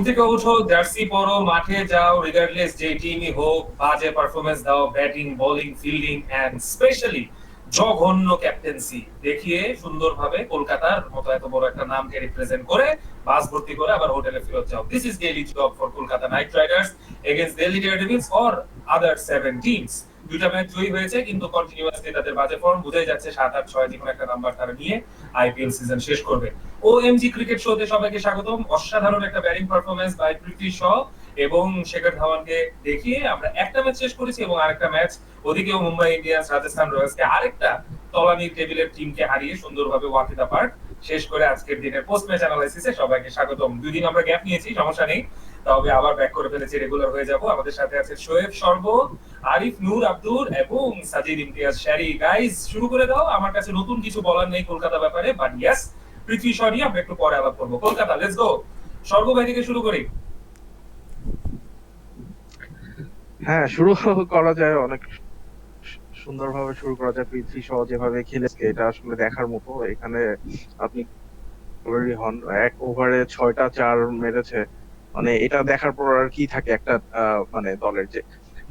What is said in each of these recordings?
থেকে ওঠো, জার্সি পরো, মাঠে যাও, রিগার্ডলেস যে টিমই হোক, বাজে পারফরমেন্স দাও, batting, bowling, fielding and specially জঘন্য ক্যাপ্টেন্সি দেখিয়ে সুন্দরভাবে কলকাতার মতো এত বড় একটা নামকে রিপ্রেজেন্ট করে বাস ভর্তি করে আবার হোটেলে ফেরত যাও। This is daily job for Kolkata night Riders against Delhi daredevils or other 7 teams. দুইটা ম্যাচ জয়ী হয়েছে, কিন্তু কন্টিনিউয়াসলি তাদের বাজে ফর্ম বোঝাই যাচ্ছে 7, 8, 6 যে কোনো একটা নাম্বার তারা নিয়ে আইপিএল সিজন শেষ করবে। ওএমজি ক্রিকেট শোতে সবাইকে স্বাগতম। অসাধারণ একটা ব্যাটিং পারফরম্যান্স বাই পৃথ্বী শ এবং শেখর ধাওয়ানকে দেখিয়ে আমরা একটা ম্যাচ শেষ করেছি এবং আরেকটা ম্যাচ ওদিকেও মুম্বাই ইন্ডিয়ান্স রাজস্থান রয়্যালসকে আরেকটা তলানির টেবিলের টিমকে হারিয়ে সুন্দরভাবে ওয়াক ইট পার্ট শেষ করে আজকের দিনের পোস্ট ম্যাচ অ্যানালাইসিসে সবাইকে স্বাগতম। 2 দিন আমরা গ্যাপ নিয়েছি, সমস্যা নেই, তবে আবার ব্যাক করে ফেলেছি, রেগুলার হয়ে যাব। আমাদের সাথে আছে শোয়েব সর্ব, আরিফ নূর আব্দুর এবং সাজিদ ইমতিয়াজ শারি। গাইস শুরু করে দাও, আমার কাছে নতুন কিছু বলার নেই কলকাতা ব্যাপারে, বাট ইয়েস পৃথ্বী শ নিয়ে আমরা একটু পরে আলাপ করবো। Kolkata, let's go. সর্ব ভাই থেকে শুরু করি। হ্যাঁ, শুরু করা যায়, অনেক সুন্দরভাবে শুরু করা যায়। পৃথ্বী শ যেভাবে খেলেছে এটা আসলে দেখার মতো। এখানে আপনি হন, এক ওভারে 6টা 4 মেরেছে, মানে এটা দেখার পর আর কি থাকে একটা মানে দলের, যে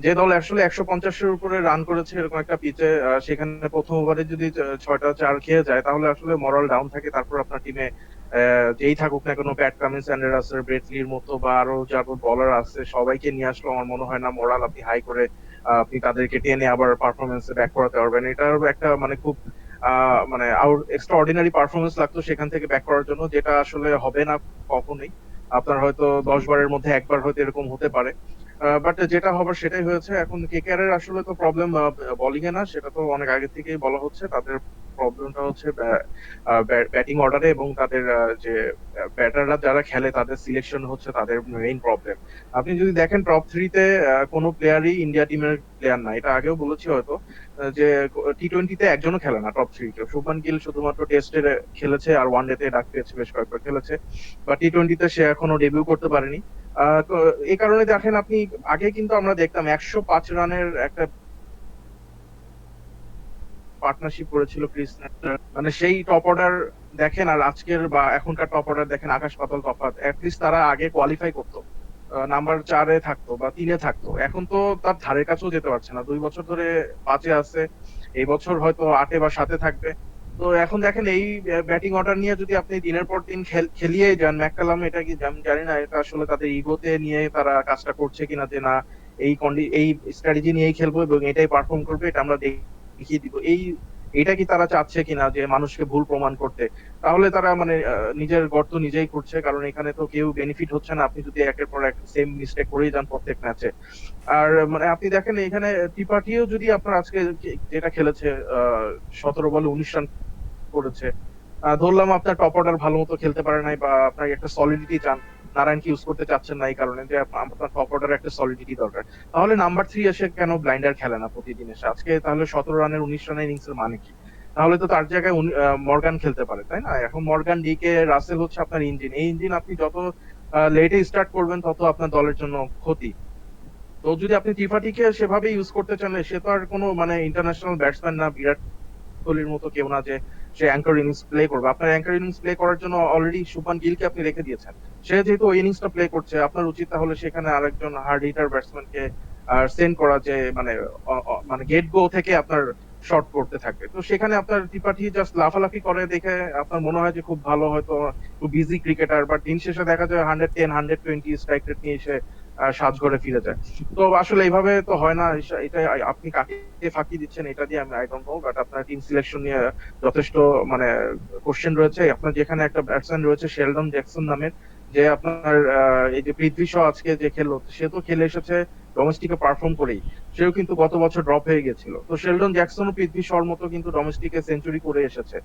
যে দল আসলে 150-এর উপরে রান করেছে এরকম একটা পিচে, সেখানে প্রথম ওভারে যদি 6টা 4 খেয়ে যায় তাহলে আসলে মরাল ডাউন থাকে। তারপর আপনার টিমে যেই থাকুক না কোনো, প্যাট কামিন্স, অ্যান্ডার রাসেল, ব্রেট লির মতো বা আরো যারা বোলার আছে সবাইকে নিয়ে আসলে আমার মনে হয় না মোরাল আপনি হাই করে আপনি তাদেরকে টেনে আবার পারফরমেন্সে ব্যাক করাতে পারবেন। এটার একটা মানে খুব মানে এক্সট্রা অর্ডিনারি পারফরমেন্স লাগতো সেখান থেকে ব্যাক করার জন্য, যেটা আসলে হবে না কখনোই। আপনার হয়তো 10 বারের মধ্যে একবার হয়তো এরকম হতে পারে, বাট যেটা হবার সেটাই হয়েছে। এখন কেকেআর এর আসলে তো প্রবলেম বোলিং এ না, সেটা তো অনেক আগে থেকেই বলা হচ্ছে। তাদের প্রবলেমটা হচ্ছে ব্যাটিং অর্ডারে এবং তাদের যে ব্যাটাররা যারা খেলে তাদের সিলেকশন হচ্ছে তাদের মেইন প্রবলেম। আপনি যদি দেখেন টপ থ্রিতে কোনো প্লেয়ারই ইন্ডিয়া টিমের প্লেয়ার না, এটা আগেও বলেছি হয়তো, যে টি-20তে একজনও খেলে না টপ থ্রি কেউ। শুভমান গিল শুধুমাত্র টেস্টে খেলেছে আর ওয়ানডেতে ডাক পেয়েছে, বেশ কয়েকবার খেলেছে, বা টি-20তে সে এখনো ডেবিউ করতে পারেনি। তো এই কারণে দেখেন আপনি, আগে কিন্তু আমরা দেখতাম 105 রানের একটা পার্টনারশিপ করেছিল ক্রিস নেস্টার, মানে সেই টপ অর্ডার দেখেন আর আজকের বা এখনকার টপ অর্ডার দেখেন, আকাশ পাতাল তফাৎ। অ্যাটলিস্ট তারা আগে কোয়ালিফাই করতো, নাম্বার 4-এ থাকতো বা 3-এ থাকতো, এখন তো তার ধারের কাছেও যেতে পারছে না। 2 বছর ধরে 5-এ আছে, এই বছর হয়তো 8-এ বা 7-এ থাকবে। তো এখন দেখেন এই ব্যাটিং অর্ডার নিয়ে যদি আপনি দিনের পর দিন খেলিয়ে যান, ম্যাককালাম এটা কি আমি জানি না, এটা আসলে তাদের ইগোতে নিয়ে তারা কাজটা করছে কিনা, যে না এই স্ট্র্যাটেজি নিয়েই খেলবো এবং এটাই পারফর্ম করবে, এটা আমরা দেখিয়ে দিব, এইটা কি তারা চাচ্ছে কিনা যে মানুষকে ভুল প্রমাণ করতে। তাহলে তারা মানে নিজের গর্ত নিজেই করছে, কারণ এখানে তো কেউ বেনিফিট হচ্ছে না আপনি যদি একের পর এক সেম মিস্টেক করেই যান প্রত্যেক ম্যাচে। আর মানে আপনি দেখেন এখানে ত্রিপাঠীও যদি আপনার আজকে যেটা খেলেছে, 17 বলে 19 রান করেছে। ধরলাম আপনার টপ অর্ডার ভালো মতো খেলতে পারে নাই, বা আপনার একটা সলিডিটি চান, নারায়ণকে ইউজ করতে চাচ্ছেন না এই কারণে যে আপনার টপ অর্ডার একটা সলিডিটি দরকার, তাহলে নাম্বার 3 এসে কেন ব্লাইন্ডার খেলে না প্রতিদিন এসে? আজকে তাহলে 17 রানের 19 রানের ইনিংস এর মানে কি? তাহলে তো তার জায়গায় মর্গান খেলতে পারে, তাই না? এখন মর্গান, ডিকে, রাসেল হচ্ছে আপনার ইঞ্জিন। এই ইঞ্জিন আপনি যত লেটে স্টার্ট করবেন তত আপনার দলের জন্য ক্ষতি। তো যদি আপনি ত্রিপাঠীকে সেভাবে ইউজ করতে চান, সে তো আর কোনো মানে ইন্টারন্যাশনাল ব্যাটসম্যান না, বিরাট কোহলির মতো কেউ না যে সে অ্যাঙ্কার ইনিংস প্লে করবে। আপনার অ্যাঙ্কার ইনিংস প্লে করার জন্য অলরেডি শুভমান গিলকে আপনি রেখে দিয়েছেন। সে যেহেতু ওই ইনিংসটা প্লে করছে, আপনার উচিত তাহলে সেখানে আরেকজন হার্ড হিটার ব্যাটসম্যানকে সেন্ড করা, যে মানে মানে গেট গো থেকে আপনার শর্ট করতে থাকবে। তো সেখানে আপনার ত্রিপাঠী জাস্ট লাফালাফি করে দেখে আপনার মনে হয় যে খুব ভালো, হয়তো খুব বিজি ক্রিকেটার, বাট দিন শেষে দেখা যায় 110, 120 স্ট্রাইক রেট নিয়ে এসে সাজঘরে ফিরে যায়। তো আসলে এইভাবে তো হয় না। এটা আপনি কাকে ফাঁকি দিচ্ছেন এটা দিয়ে আমি আই ডোন্ট নো, বাট আপনার টিম সিলেকশন নিয়ে যথেষ্ট মানে কোশ্চেন রয়েছে। আপনার যেখানে একটা ব্যাটসম্যান রয়েছে শেলডন জ্যাকসন নামের, যে আপনার এই যে পৃথ্বী শ আজকে যে খেললো, সে তো খেলে এসেছে ডোমেস্টিকে পারফর্ম করেই, সেও কিন্তু গত বছর ড্রপ হয়ে গেছিল। তো শেলডন জ্যাকসন ও পৃথ্বী শর মতো কিন্তু ডোমেস্টিকে সেঞ্চুরি করে এসেছে,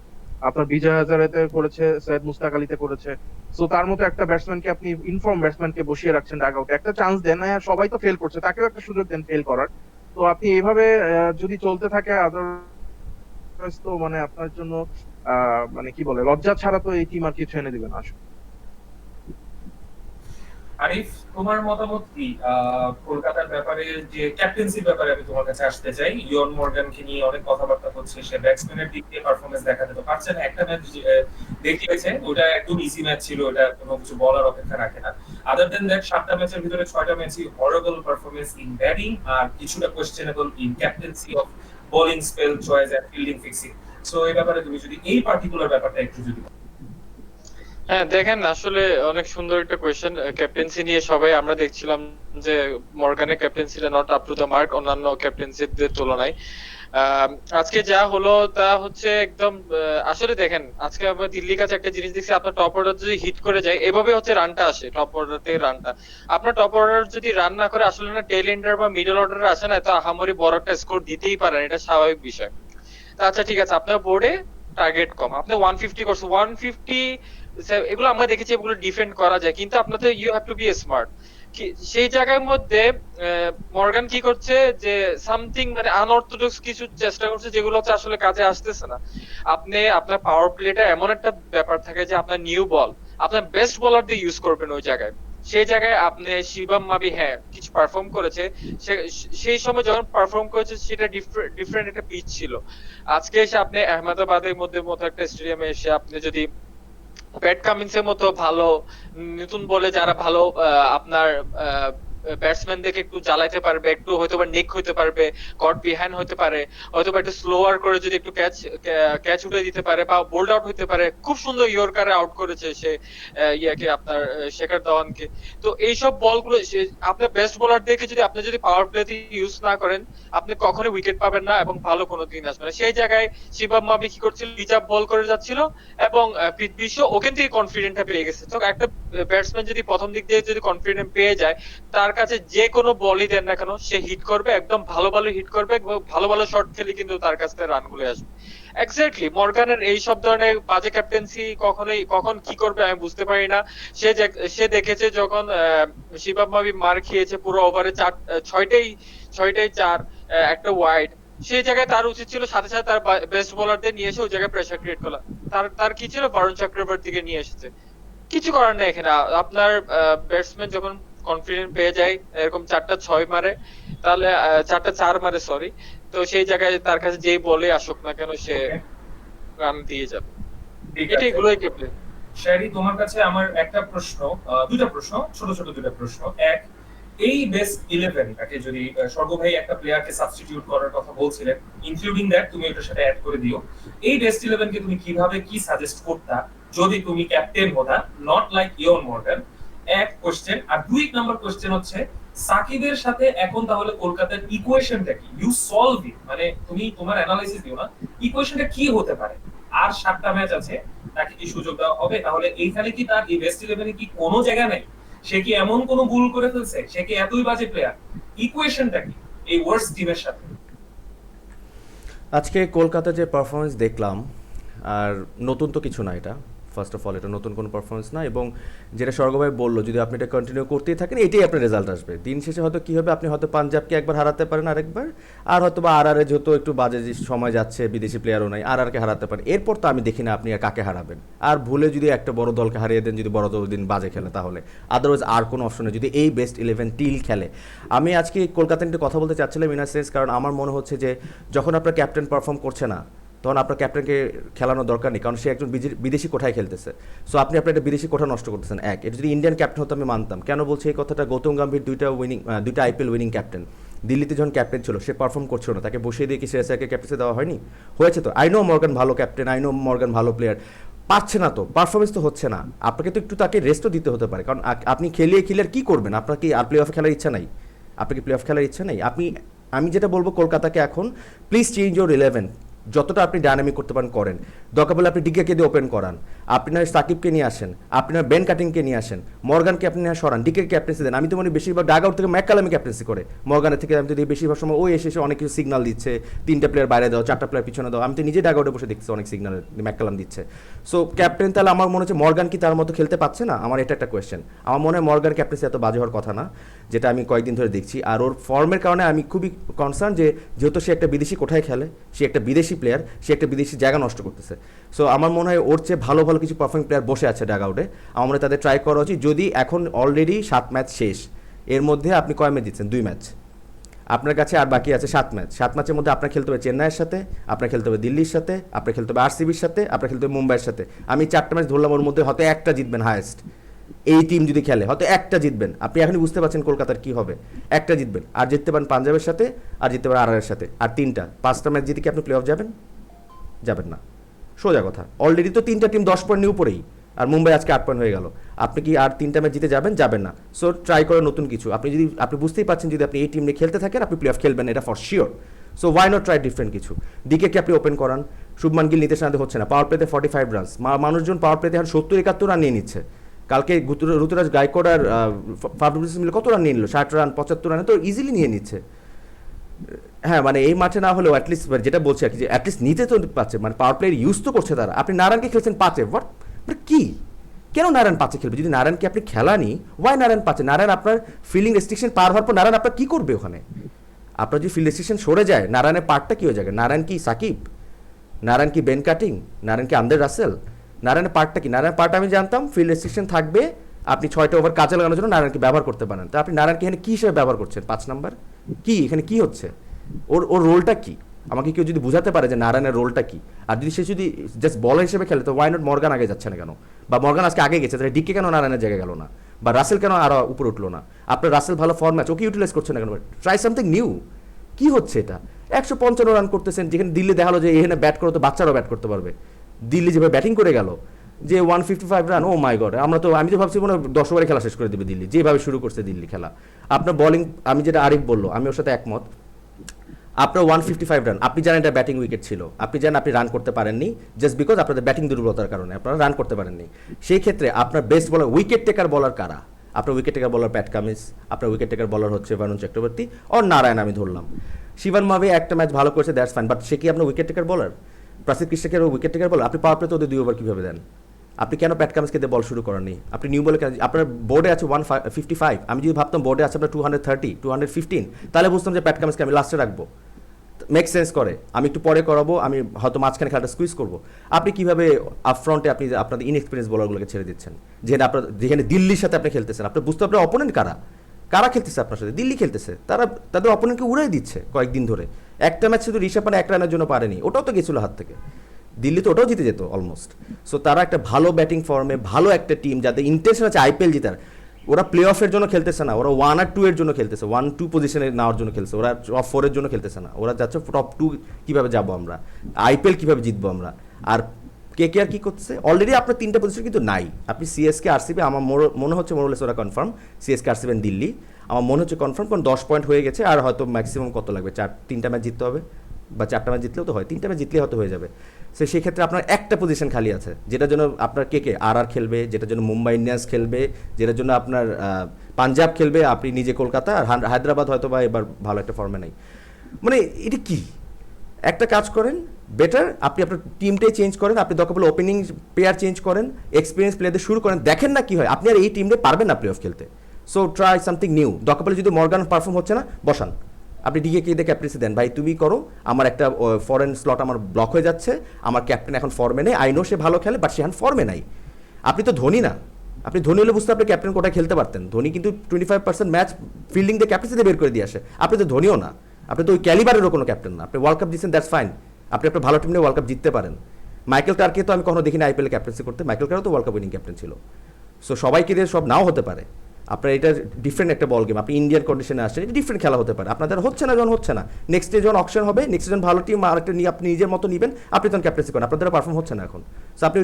আপনার বিজয় হাজারেতে করেছে, সৈয়দ মুস্তাক আলীতে করেছে। সো তার মতো একটা ব্যাটসম্যানকে আপনি, ইনফর্ম ব্যাটসম্যানকে বসিয়ে রাখছেন ডাগ আউটে, একটা চান্স দেন। হ্যাঁ, সবাই তো ফেল করছে, তাকেও একটা সুযোগ দেন ফেল করার। তো আপনি এইভাবে যদি চলতে থাকে, আদারওয়াইজ তো মানে আপনার জন্য মানে কি বলে, লজ্জা ছাড়া তো এই টিম আর কিছু এনে দিবে না আসলে। আরিফ, তোমার মতামত কি কলকাতার ব্যাপারে? যে ক্যাপ্টেন্সির ব্যাপারে আমি তোমার কাছে আসতে চাই। ইয়ন মর্গানকে নিয়ে অনেক কথাবার্তা হচ্ছে, সে ব্যাটসম্যানের দিক দিয়ে পারফরমেন্স দেখাতে তো পারছে না। একটা ম্যাচ দেখিয়েছে, ওটা একদম ইজি ম্যাচ ছিল, ওটা কোনো কিছু বলার অপেক্ষা রাখে না। আদার দেন দ্যাট 7টা ম্যাচের ভিতরে 6টা ম্যাচই হরেবল পারফরম্যান্স ইন ব্যাটিং আর কিছুটা questionable in captaincy of bowling spell choice and fielding fixing. So এই ব্যাপারে তুমি যদি এই পার্টিকুলার ব্যাপারটা একটু যদি হ্যাঁ দেখেন, আসলে অনেক সুন্দর একটা কোয়েশ্চেন। ক্যাপ্টেন্সি নিয়ে সবাই আমরা দেখছিলাম যে মর্গানের ক্যাপ্টেন্সিটা not up to the mark অন্যান্য ক্যাপ্টেন্সিদের তুলনায়। আজকে যা হলো তা হচ্ছে একদম আসলে দেখেন, আজকে আমরা দিল্লির কাছে একটা জিনিস দেখছি, আপনার টপ অর্ডার যদি হিট করে যায় এভাবে হচ্ছে রানটা আসে, টপ অর্ডার থেকে রানটা। আপনার টপ অর্ডার যদি রান না করে আসলে না টেল এন্ডার বা মিডল অর্ডারে আসে না, তো আহামরি বড় একটা স্কোর দিতেই পারেন, এটা স্বাভাবিক বিষয়। আচ্ছা ঠিক আছে, আপনার বোর্ডে টার্গেট কম, আপনি 150 করছে, 150 এগুলো আমরা দেখেছি, এগুলো ডিফেন্ড করা যায়, কিন্তু আপনাদের you have to be smart. সেই জায়গার মধ্যে মর্গান কি করছে যে সামথিং মানে আনঅর্থোডক্স কিছু চেষ্টা করছে, যেগুলো হচ্ছে আসলে কাজে আসতেছে না। আপনি আপনার পাওয়ার প্লেটা এমন একটা ব্যাপার থাকে যে আপনার নিউ বল আপনার বেস্ট বোলার দিয়ে ইউজ করবেন ওই জায়গায়। সেই জায়গায় আপনি শিবম মাবি হ্যাঁ কিছু পারফর্ম করেছে, সেই সময় যখন পারফর্ম করেছে সেটা ডিফারেন্ট একটা পিচ ছিল। আজকে এসে আপনি আহমেদাবাদের মতো একটা স্টেডিয়ামে এসে আপনি যদি প্যাট কামিন্সের মতো ভালো নতুন বলে যারা ভালো আপনার ব্যাটসম্যানদেরকে একটু জ্বালাইতে পারবে, একটু হয়তো বা নিক হইতে পারবে, কট বিহাইন্ড হতে পারে, হয়তো বা একটু স্লোয়ার করে যদি একটু ক্যাচ উঠে দিতে পারে বা বোল্ড আউট হতে পারে। খুব সুন্দর ইয়র্কারে আউট করেছে সে ইয়াকে আপনার শেখর ধাওয়ানকে। তো এইসব বলগুলো আপনার বেস্ট বোলার দেখে যদি আপনি যদি পাওয়ার প্লেতে ইউজ না করেন, আপনি কখনোই উইকেট পাবেন না এবং ভালো কোনো দিন আসবে না। সেই জায়গায় শিবম মাবি কি করছিল, রিজার্ভ বল করে যাচ্ছিল এবং পৃথ্বী শো ওখান থেকে কনফিডেন্টটা পেয়ে গেছে। তো একটা ব্যাটসম্যান যদি প্রথম দিক দিয়ে যদি কনফিডেন্ট পেয়ে যায়, তার কাছে যে কোনো বলই দেন না কেন সে হিট করবে, একদম ভালো ভালো হিট করবে এবং ভালো ভালো শট খেলে কিন্তু তার কাছ থেকে রানগুলো আসবে। এক্স্যাক্টলি মর্গানের এই সব ধরনের বাজে ক্যাপ্টেন্সি কখন কি করবে আমি বুঝতে পারি না। সে দেখেছে যখন শিবম মাবি মার খেয়েছে পুরো ওভারে ছয়টাই চার, একটা ওয়াইড, সেই জায়গায় তার উচিত ছিল সাথে সাথে তার বেস্ট বোলারদের নিয়ে এসে ওই জায়গায় প্রেসার ক্রিয়েট করা। তার কি ছিল, বরুণ চক্রবর্তীকে নিয়ে এসেছে। কিছু করার নেই এখানে। আপনার ব্যাটসম্যান যখন কনফিডেন্ট পেয়ে যায়, এরকম 4টা 6 মারে, তাহলে 4টা 4 মারে সরি, তো সেই জায়গায় তার কাছে যেই বলে আসুক না কেন সে রান দিয়ে যাবে। এগুলোই কেপ্টেন। শেরি, তোমার কাছে আমার একটা প্রশ্ন, দুটো প্রশ্ন, ছোট ছোট দুটো প্রশ্ন। এক, এই বেস্ট 11টাকে যদি স্বর্গ ভাই একটা প্লেয়ারকে সাবস্টিটিউট করার কথা বলছিলেন, ইনক্লুডিং দ্যাট তুমি এটার সাথে অ্যাড করে দিও, এই বেস্ট 11 কে তুমি কিভাবে কি সাজেস্ট করতা যদি তুমি captain Hota, not like ইয়ন Morgan? এক কোশ্চেন। আর দুই নাম্বার কোশ্চেন হচ্ছে সাকিবের সাথে এখন তাহলে কলকাতার ইকুয়েশনটা কি? ইউ সলভ ইট, মানে তুমি তোমার অ্যানালাইসিস দিও না, ইকুয়েশনটা কি হতে পারে? আর 7টা ম্যাচ আছে, তাকে কি সুযোগ দেওয়া হবে? তাহলে এইখানে কি তার এই বেস্ট 11 এ কি কোনো জায়গা নেই? সে কি এমন কোন ভুল করে ফেলছে? সে কি এতই বাজে প্লেয়ার? ইকুয়েশনটা কি এই ওয়ার্স্ট টিমের সাথে? আজকে কলকাতা যে পারফরমেন্স দেখলাম, আর নতুন তো কিছু না, এটা ফার্স্ট অফ অল এটা নতুন কোনো পারফরমেন্স না। এবং যেটা স্বর্গভাই বললো, যদি আপনি এটা কন্টিনিউ করতেই থাকেন এটাই আপনার রেজাল্ট আসবে। দিন শেষে হয়তো কী হবে, আপনি হয়তো পাঞ্জাবকে একবার হারাতে পারেন আরেকবার, আর হয়তো বা আর যেহেতু একটু বাজে সময় যাচ্ছে, বিদেশি প্লেয়ারও নাই, আরকে হারাতে পারেন। এরপর তো আমি দেখি না আপনি আর কাকে হারাবেন। আর ভুলে যদি একটা বড় দলকে হারিয়ে দেন, যদি বড় দল দিন বাজে খেলে, তাহলে আদারওয়াইজ আর কোনো অপশন নেই যদি এই বেস্ট 11 টিল খেলে। আমি আজকে কলকাতা নিয়ে কথা বলতে চাচ্ছিলাম ইন আ সেন্স, কারণ আমার মনে হচ্ছে যে যখন আপনার ক্যাপ্টেন পারফর্ম করছে না, তখন আপনার ক্যাপ্টেনকে খেলানোর দরকার নেই, কারণ সে একজন বিদেশি কোঠায় খেলতেছে। সো আপনি আপনার একটা বিদেশি কোঠা নষ্ট করতেছেন। এক, এটা যদি ইন্ডিয়ান ক্যাপ্টেন হতো আমি মানতাম। কেন বলছি এই কথাটা? গৌতম গম্ভীর দুইটা আইপিএল উইনিং ক্যাপ্টেন, দিল্লিতে যখন ক্যাপ্টেন ছিল সে পারফর্ম করছিল না, তাকে বসিয়ে দিয়ে কি সিরাজকে ক্যাপ্টেন্সি দেওয়া হয়নি? হয়েছে তো। আই নো মর্গান ভালো ক্যাপ্টেন, আই নো মর্গান ভালো প্লেয়ার, পারছে না তো, পারফরমেন্স তো হচ্ছে না। আপনাকে তো একটু তাকে রেস্টও দিতে হতে পারে, কারণ আপনি খেলিয়ে আর কী করবেন? আপনার কি আর প্লে অফ খেলার ইচ্ছা নাই? আপনার কি প্লে অফ খেলার ইচ্ছা নেই? আমি যেটা বলবো কলকাতাকে এখন প্লিজ চেঞ্জ ইউর 11, যতটা আপনি ডায়নামিক করতে পারেন করেন। দরকার বলে আপনি ডিকেকে দিয়ে ওপেন করান, আপনার সাকিবকে নিয়ে আসেন, আপনার বেন কাটিংকে নিয়ে আসেন, মর্গানকে আপনি সরান, ডিকেকে ক্যাপ্টেন্সি দেন। আমি তো মনে বেশিরভাগ ডাগ আউট থেকে ম্যাককালামি ক্যাপ্টেন্সি করে, মর্গানের থেকে আমি তো বেশিরভাগ সময় ওই এসে অনেক কিছু সিগনাল দিচ্ছে, 3টা প্লেয়ার বাইরে দাও, 4টা প্লেয়ার পিছনে দাও। আমি তো নিজে ডাগ আউটে বসে দেখছি অনেক সিগনাল ম্যাককালাম দিচ্ছে। সো ক্যাপ্টেন তাহলে আমার মনে হচ্ছে মর্গান কি তার মতো খেলতে পারছে না? আমার এটা একটা কোয়েশ্চেন। আমার মনে হয় মর্গান ক্যাপ্টেন্সি এত বাজে হওয়ার কথা না, যেটা আমি কয়েকদিন ধরে দেখছি। আর ওর ফর্মের কারণে আমি খুবই কনসার্ন যে যেহেতু সে একটা বিদেশি কোঠায় খেলে, সে একটা বিদেশি প্লেয়ার, সে একটা বিদেশি জায়গা নষ্ট করতেছে। সো আমার মনে হয় ওর চেয়ে ভালো ভালো কিছু পারফর্মিং প্লেয়ার বসে আছে ডাগ আউটে, আমার মনে হয় তাদের ট্রাই করা উচিত। যদি এখন অলরেডি 7 ম্যাচ শেষ, এর মধ্যে আপনি কয় ম্যাচ দিচ্ছেন? 2 ম্যাচ, আপনার কাছে আর বাকি আছে 7 ম্যাচ। 7 ম্যাচের মধ্যে আপনার খেলতে হবে চেন্নাইয়ের সাথে, আপনার খেলতে হবে দিল্লির সাথে, আপনার খেলতে হবে আরসিবির সাথে, আপনার খেলতে হবে মুম্বাইয়ের সাথে। আমি 4টা ম্যাচ ধরলাম, ওর মধ্যে হয়তো একটা জিতবেন হায়েস্ট, এই টিম যদি খেলে হয়তো একটা জিতবেন, আপনি এখনই বুঝতে পারছেন কলকাতার কি হবে, একটা জিতবেন, আর জিততে পারেন পাঞ্জাবের সাথে, আর জিততে পারেন আরআরের সাথে, আর 5টা ম্যাচ জিতে কি আপনি প্লে অফ যাবেন? যাবেন না, সোজা কথা। অলরেডি তো 3টা টিম 10 পয়েন্ট নিয়ে উপরেই, আর মুম্বাই আজকে 8 পয়েন্ট হয়ে গেল। আপনি কি আর 3টা ম্যাচ জিতে যাবেন? যাবেন না। সো ট্রাই করেন নতুন কিছু। আপনি বুঝতেই পারছেন যদি আপনি এই টিম নিয়ে খেলতে থাকেন আপনি প্লে অফ খেলবেন, এটা for sure. So why not try different কিছু। দিকে কি আপনি ওপেন করান, শুভমান গিল নিতে সাথে হচ্ছে না, পাওয়ার প্লেতে 45 রানস, মানুষজন পাওয়ার প্লেতে এখন 70-71 রান নিয়ে নিচ্ছে। কালকে ঋতুরাজ গায়কোয়াড় আর ফাফ ডু মিলে কত রান নিয়ে নিল? 60 রান 75 রানে তো ইজিলি নিয়ে নিচ্ছে। হ্যাঁ মানে এই মাঠে না হলেও অ্যাটলিস্ট যেটা বলছি আর কি, যে অ্যাটলিস্ট নিতে তো পারছে, মানে পাওয়ার প্লেয়ার ইউজ তো করছে তারা। আপনি নারায়ণকে খেলছেন 5-এ, কি কেন নারায়ণ 5-এ খেলবে? যদি নারায়ণকে আপনি খেলানি, ওয়াই নারায়ণ 5-এ? নারায়ণ আপনার ফিল্ডিং রেস্ট্রিকশন পার হওয়ার পর নারায়ণ আপনার কি করবে ওখানে? আপনার যদি ফিল্ড রেস্ট্রিকশন সরে যায়, নারায়ণের পার্টটা কি হয়ে যাবে? নারায়ণ কি সাকিব? নারায়ণ কি বেন কাটিং? নারায়ণ কি আন্দ্রে রাসেল? নারায়ণের পার্টটা কি? নারায়ণ পার্ট আমি জানতাম ফিল্ড রেস্ট্রিকশন থাকবে, আপনি 6টা ওভার কাজে লাগানোর জন্য নারায়ণকে ব্যবহার করতে পারেন। তা আপনি নারায়ণকে এখানে কি হিসেবে ব্যবহার করছেন? 5 নাম্বার কি এখানে কি হচ্ছে? ওর রোলটা কি? আমাকে কেউ যদি বুঝাতে পারে যে নারায়ণের রোলটা কি। আর যদি সে যদি জাস্ট বলার হিসেবে খেলে তো ওয়াই নট মর্গান আগে যাচ্ছে না কেন? বা মর্গান আজকে আগে গেছে, তাহলে ডিকে কেন নারায়ণের জায়গায় গেল না? বা রাসেল কেন আরো উপরে উঠলো না? আপনার রাসেল ভালো ফর্ম আছে, ওকে ইউটিলাইজ করছে না কেন? Try something new. কি হচ্ছে এটা? 155 রান করতেছেন, যেখানে দিল্লি দেখালো যে এখানে ব্যাট করো তো বাচ্চারাও ব্যাট করতে পারবে। দিল্লি যেভাবে ব্যাটিং করে গেল, যে 155 রান, ও মাই গড! আমি তো ভাবছি মনে হয় 10 ওভারে খেলা শেষ করে দেবে দিল্লি, যেভাবে শুরু করছে দিল্লি খেলা। আপনার বোলিং, আমি যেটা আরিফ বললো আমি ওর সাথে একমত। আপনার 155 রান, আপনি জানেন এটা ব্যাটিং উইকেট ছিল, আপনি জানেন আপনি রান করতে পারেননি, জাস্ট বিকজ আপনাদের ব্যাটিং দুর্বলতার কারণে আপনারা রান করতে পারেননি। সেই ক্ষেত্রে আপনার বেস্ট বলার, উইকেট টেকার বলার কারা? আপনার উইকেট টেকার বলার প্যাট কামিন্স, আপনার উইকেট টেকার বলার হচ্ছে ভারুণ চক্রবর্তী, আর নারায়ণ আমি ধরলাম। শিবন মাভি একটা ম্যাচ ভালো করেছে, দ্যাটস ফাইন, বাট সে কি আপনার উইকেট টেকার বলার? প্রসিদ্ধ কৃষ্ণকে উইকেট টেকার বলার? আপনি পাওয়ার প্লেতে ওদের 2 ওভার কীভাবে দেন? আপনি কেন প্যাট কামিন্সকে দিয়ে বল শুরু করেননি? আপনি নিউ বলে কেন? আপনার বোর্ডে আছে 155, আমি যদি ভাবতাম বোর্ডে আছে আপনার 230, 215, তাহলে বুঝতাম যে প্যাট কামিন্সকে আমি লাস্টে রাখবো, মেক সেন্স করে। আমি একটু পরে করাবো, আমি হয়তো মাঝখানে খেলাটা স্কুইজ করবো। আপনি কিভাবে আপফ্রন্টে আপনি আপনাদের ইনএক্সপিরিয়েন্স বোলারগুলোকে ছেড়ে দিচ্ছেন? যেখানে দিল্লির সাথে আপনি খেলতেছেন, আপনি বুঝতে আপনার অপোনেন্ট কারা খেলতেছে আপনার সাথে? দিল্লি খেলতেছে, তারা তাদের অপোনেন্টকে উড়াই দিচ্ছে কয়েকদিন ধরে। একটা ম্যাচ শুধু ঋষভ পান্ডে 1 রানের জন্য পারেনি, ওটাও তো গেছিল হাত থেকে। দিল্লি তো ওটাও জিতে যেত অলমোস্ট। সো তারা একটা ভালো ব্যাটিং ফর্মে, ভালো একটা টিম যাদের ইন্টেনশন আছে আইপিএল জেতার। ওরা প্লে অফের জন্য খেলতেছে না, ওরা 1 আর 2 এর জন্য খেলতেছে, 1-2 পজিশনে নেওয়ার জন্য খেলছে, ওরা টপ 4 এর জন্য খেলতেছে না। ওরা যাচ্ছে টপ 2 কীভাবে যাবো আমরা, আইপিএল কীভাবে জিতবো আমরা। আর কেকেআর কি করছে? অলরেডি আপনার 3টা পজিশন কিন্তু নাই। আপনি সিএসকে আরসিবি, আমার মনে হচ্ছে মোরলেস ওরা কনফার্ম, সিএসকে আরসিবি দিল্লি আমার মনে হচ্ছে কনফার্ম, কারণ 10 পয়েন্ট হয়ে গেছে। আর হয়তো ম্যাক্সিমাম কত লাগবে, 3টা ম্যাচ জিততে হবে, বা 4টা ম্যাচ জিতলেও তো হয়, 3টা ম্যাচ জিতলেই হয়তো হয়ে যাবে। সো সেক্ষেত্রে আপনার একটা পজিশন খালি আছে, যেটার জন্য আপনার আর খেলবে, যেটার জন্য মুম্বাই ইন্ডিয়ান্স খেলবে, যেটার জন্য আপনার পাঞ্জাব খেলবে, আপনি নিজে কলকাতা, আর হায়দ্রাবাদ হয়তো বা এবার ভালো একটা ফর্মে নেই। মানে এটা কি? একটা কাজ করেন, বেটার আপনি আপনার টিমটাই চেঞ্জ করেন, আপনি দরকার পড়লে ওপেনিং প্লেয়ার চেঞ্জ করেন, এক্সপিরিয়েন্স প্লেয়ারদের শুরু করেন, দেখেন না কি হয়। আপনি আর এই টিমে পারবেন না প্লে অফ খেলতে। So try something new. দরকার পড়লে যদি মর্গান পারফর্ম হচ্ছে না, বসান, আপনি ডিকে কে দিয়ে ক্যাপ্টেন্সি দেন, ভাই তুমি করো, আমার একটা ফরেন স্লট আমার ব্লক হয়ে যাচ্ছে, আমার ক্যাপ্টেন এখন ফর্মে নেই, আই নো সে ভালো খেলে, বাট সে এখন ফর্মে নাই। আপনি তো ধোনি না, আপনি ধোনি হলে বুঝতে আপনি ক্যাপ্টেন কোটায় খেলতে পারতেন। ধোনি কিন্তু 25% ম্যাচ ফিল্ডিং দিয়ে ক্যাপ্টেন্সি দিয়ে বের করে দিয়ে আসে, আপনি তো ধোনিও না, আপনি তো ওই ক্যালিবারেরও কোনো ক্যাপ্টেন না। আপনি ওয়ার্ল্ড কাপ জিতছেন, দ্যাটস ফাইন, আপনি আপনার ভালো টিম নিয়ে ওয়ার্ল্ড কাপ জিততে পারেন। মাইকেল ক্লার্ককে তো আমি কখনো দেখিনি আইপিএল ক্যাপ্টেন্সি করতে, মাইকেল ক্লার্কও তো ওয়ার্ল্ড কাপ উইনিং ক্যাপ্টেন ছিল। সো সবাইকে দিয়ে সব নাও হতে পারে, আপনার এটা ডিফারেন্ট একটা বল গেম, আপনি ইন্ডিয়ান কন্ডিশনে আসছেন, এটা ডিফারেন্ট খেলা হতে পারে। আপনাদের হচ্ছে না যখন হচ্ছে না, নেক্সট ডে যখন অকশন হবে, নেক্সট যখন ভালো টিম আরেকটা নিয়ে আপনি নিজের মতো নেবেন, আপনি তখন ক্যাপ্টেন্সি করেন। আপনাদের পারফর্ম হচ্ছে না এখন, সো আপনি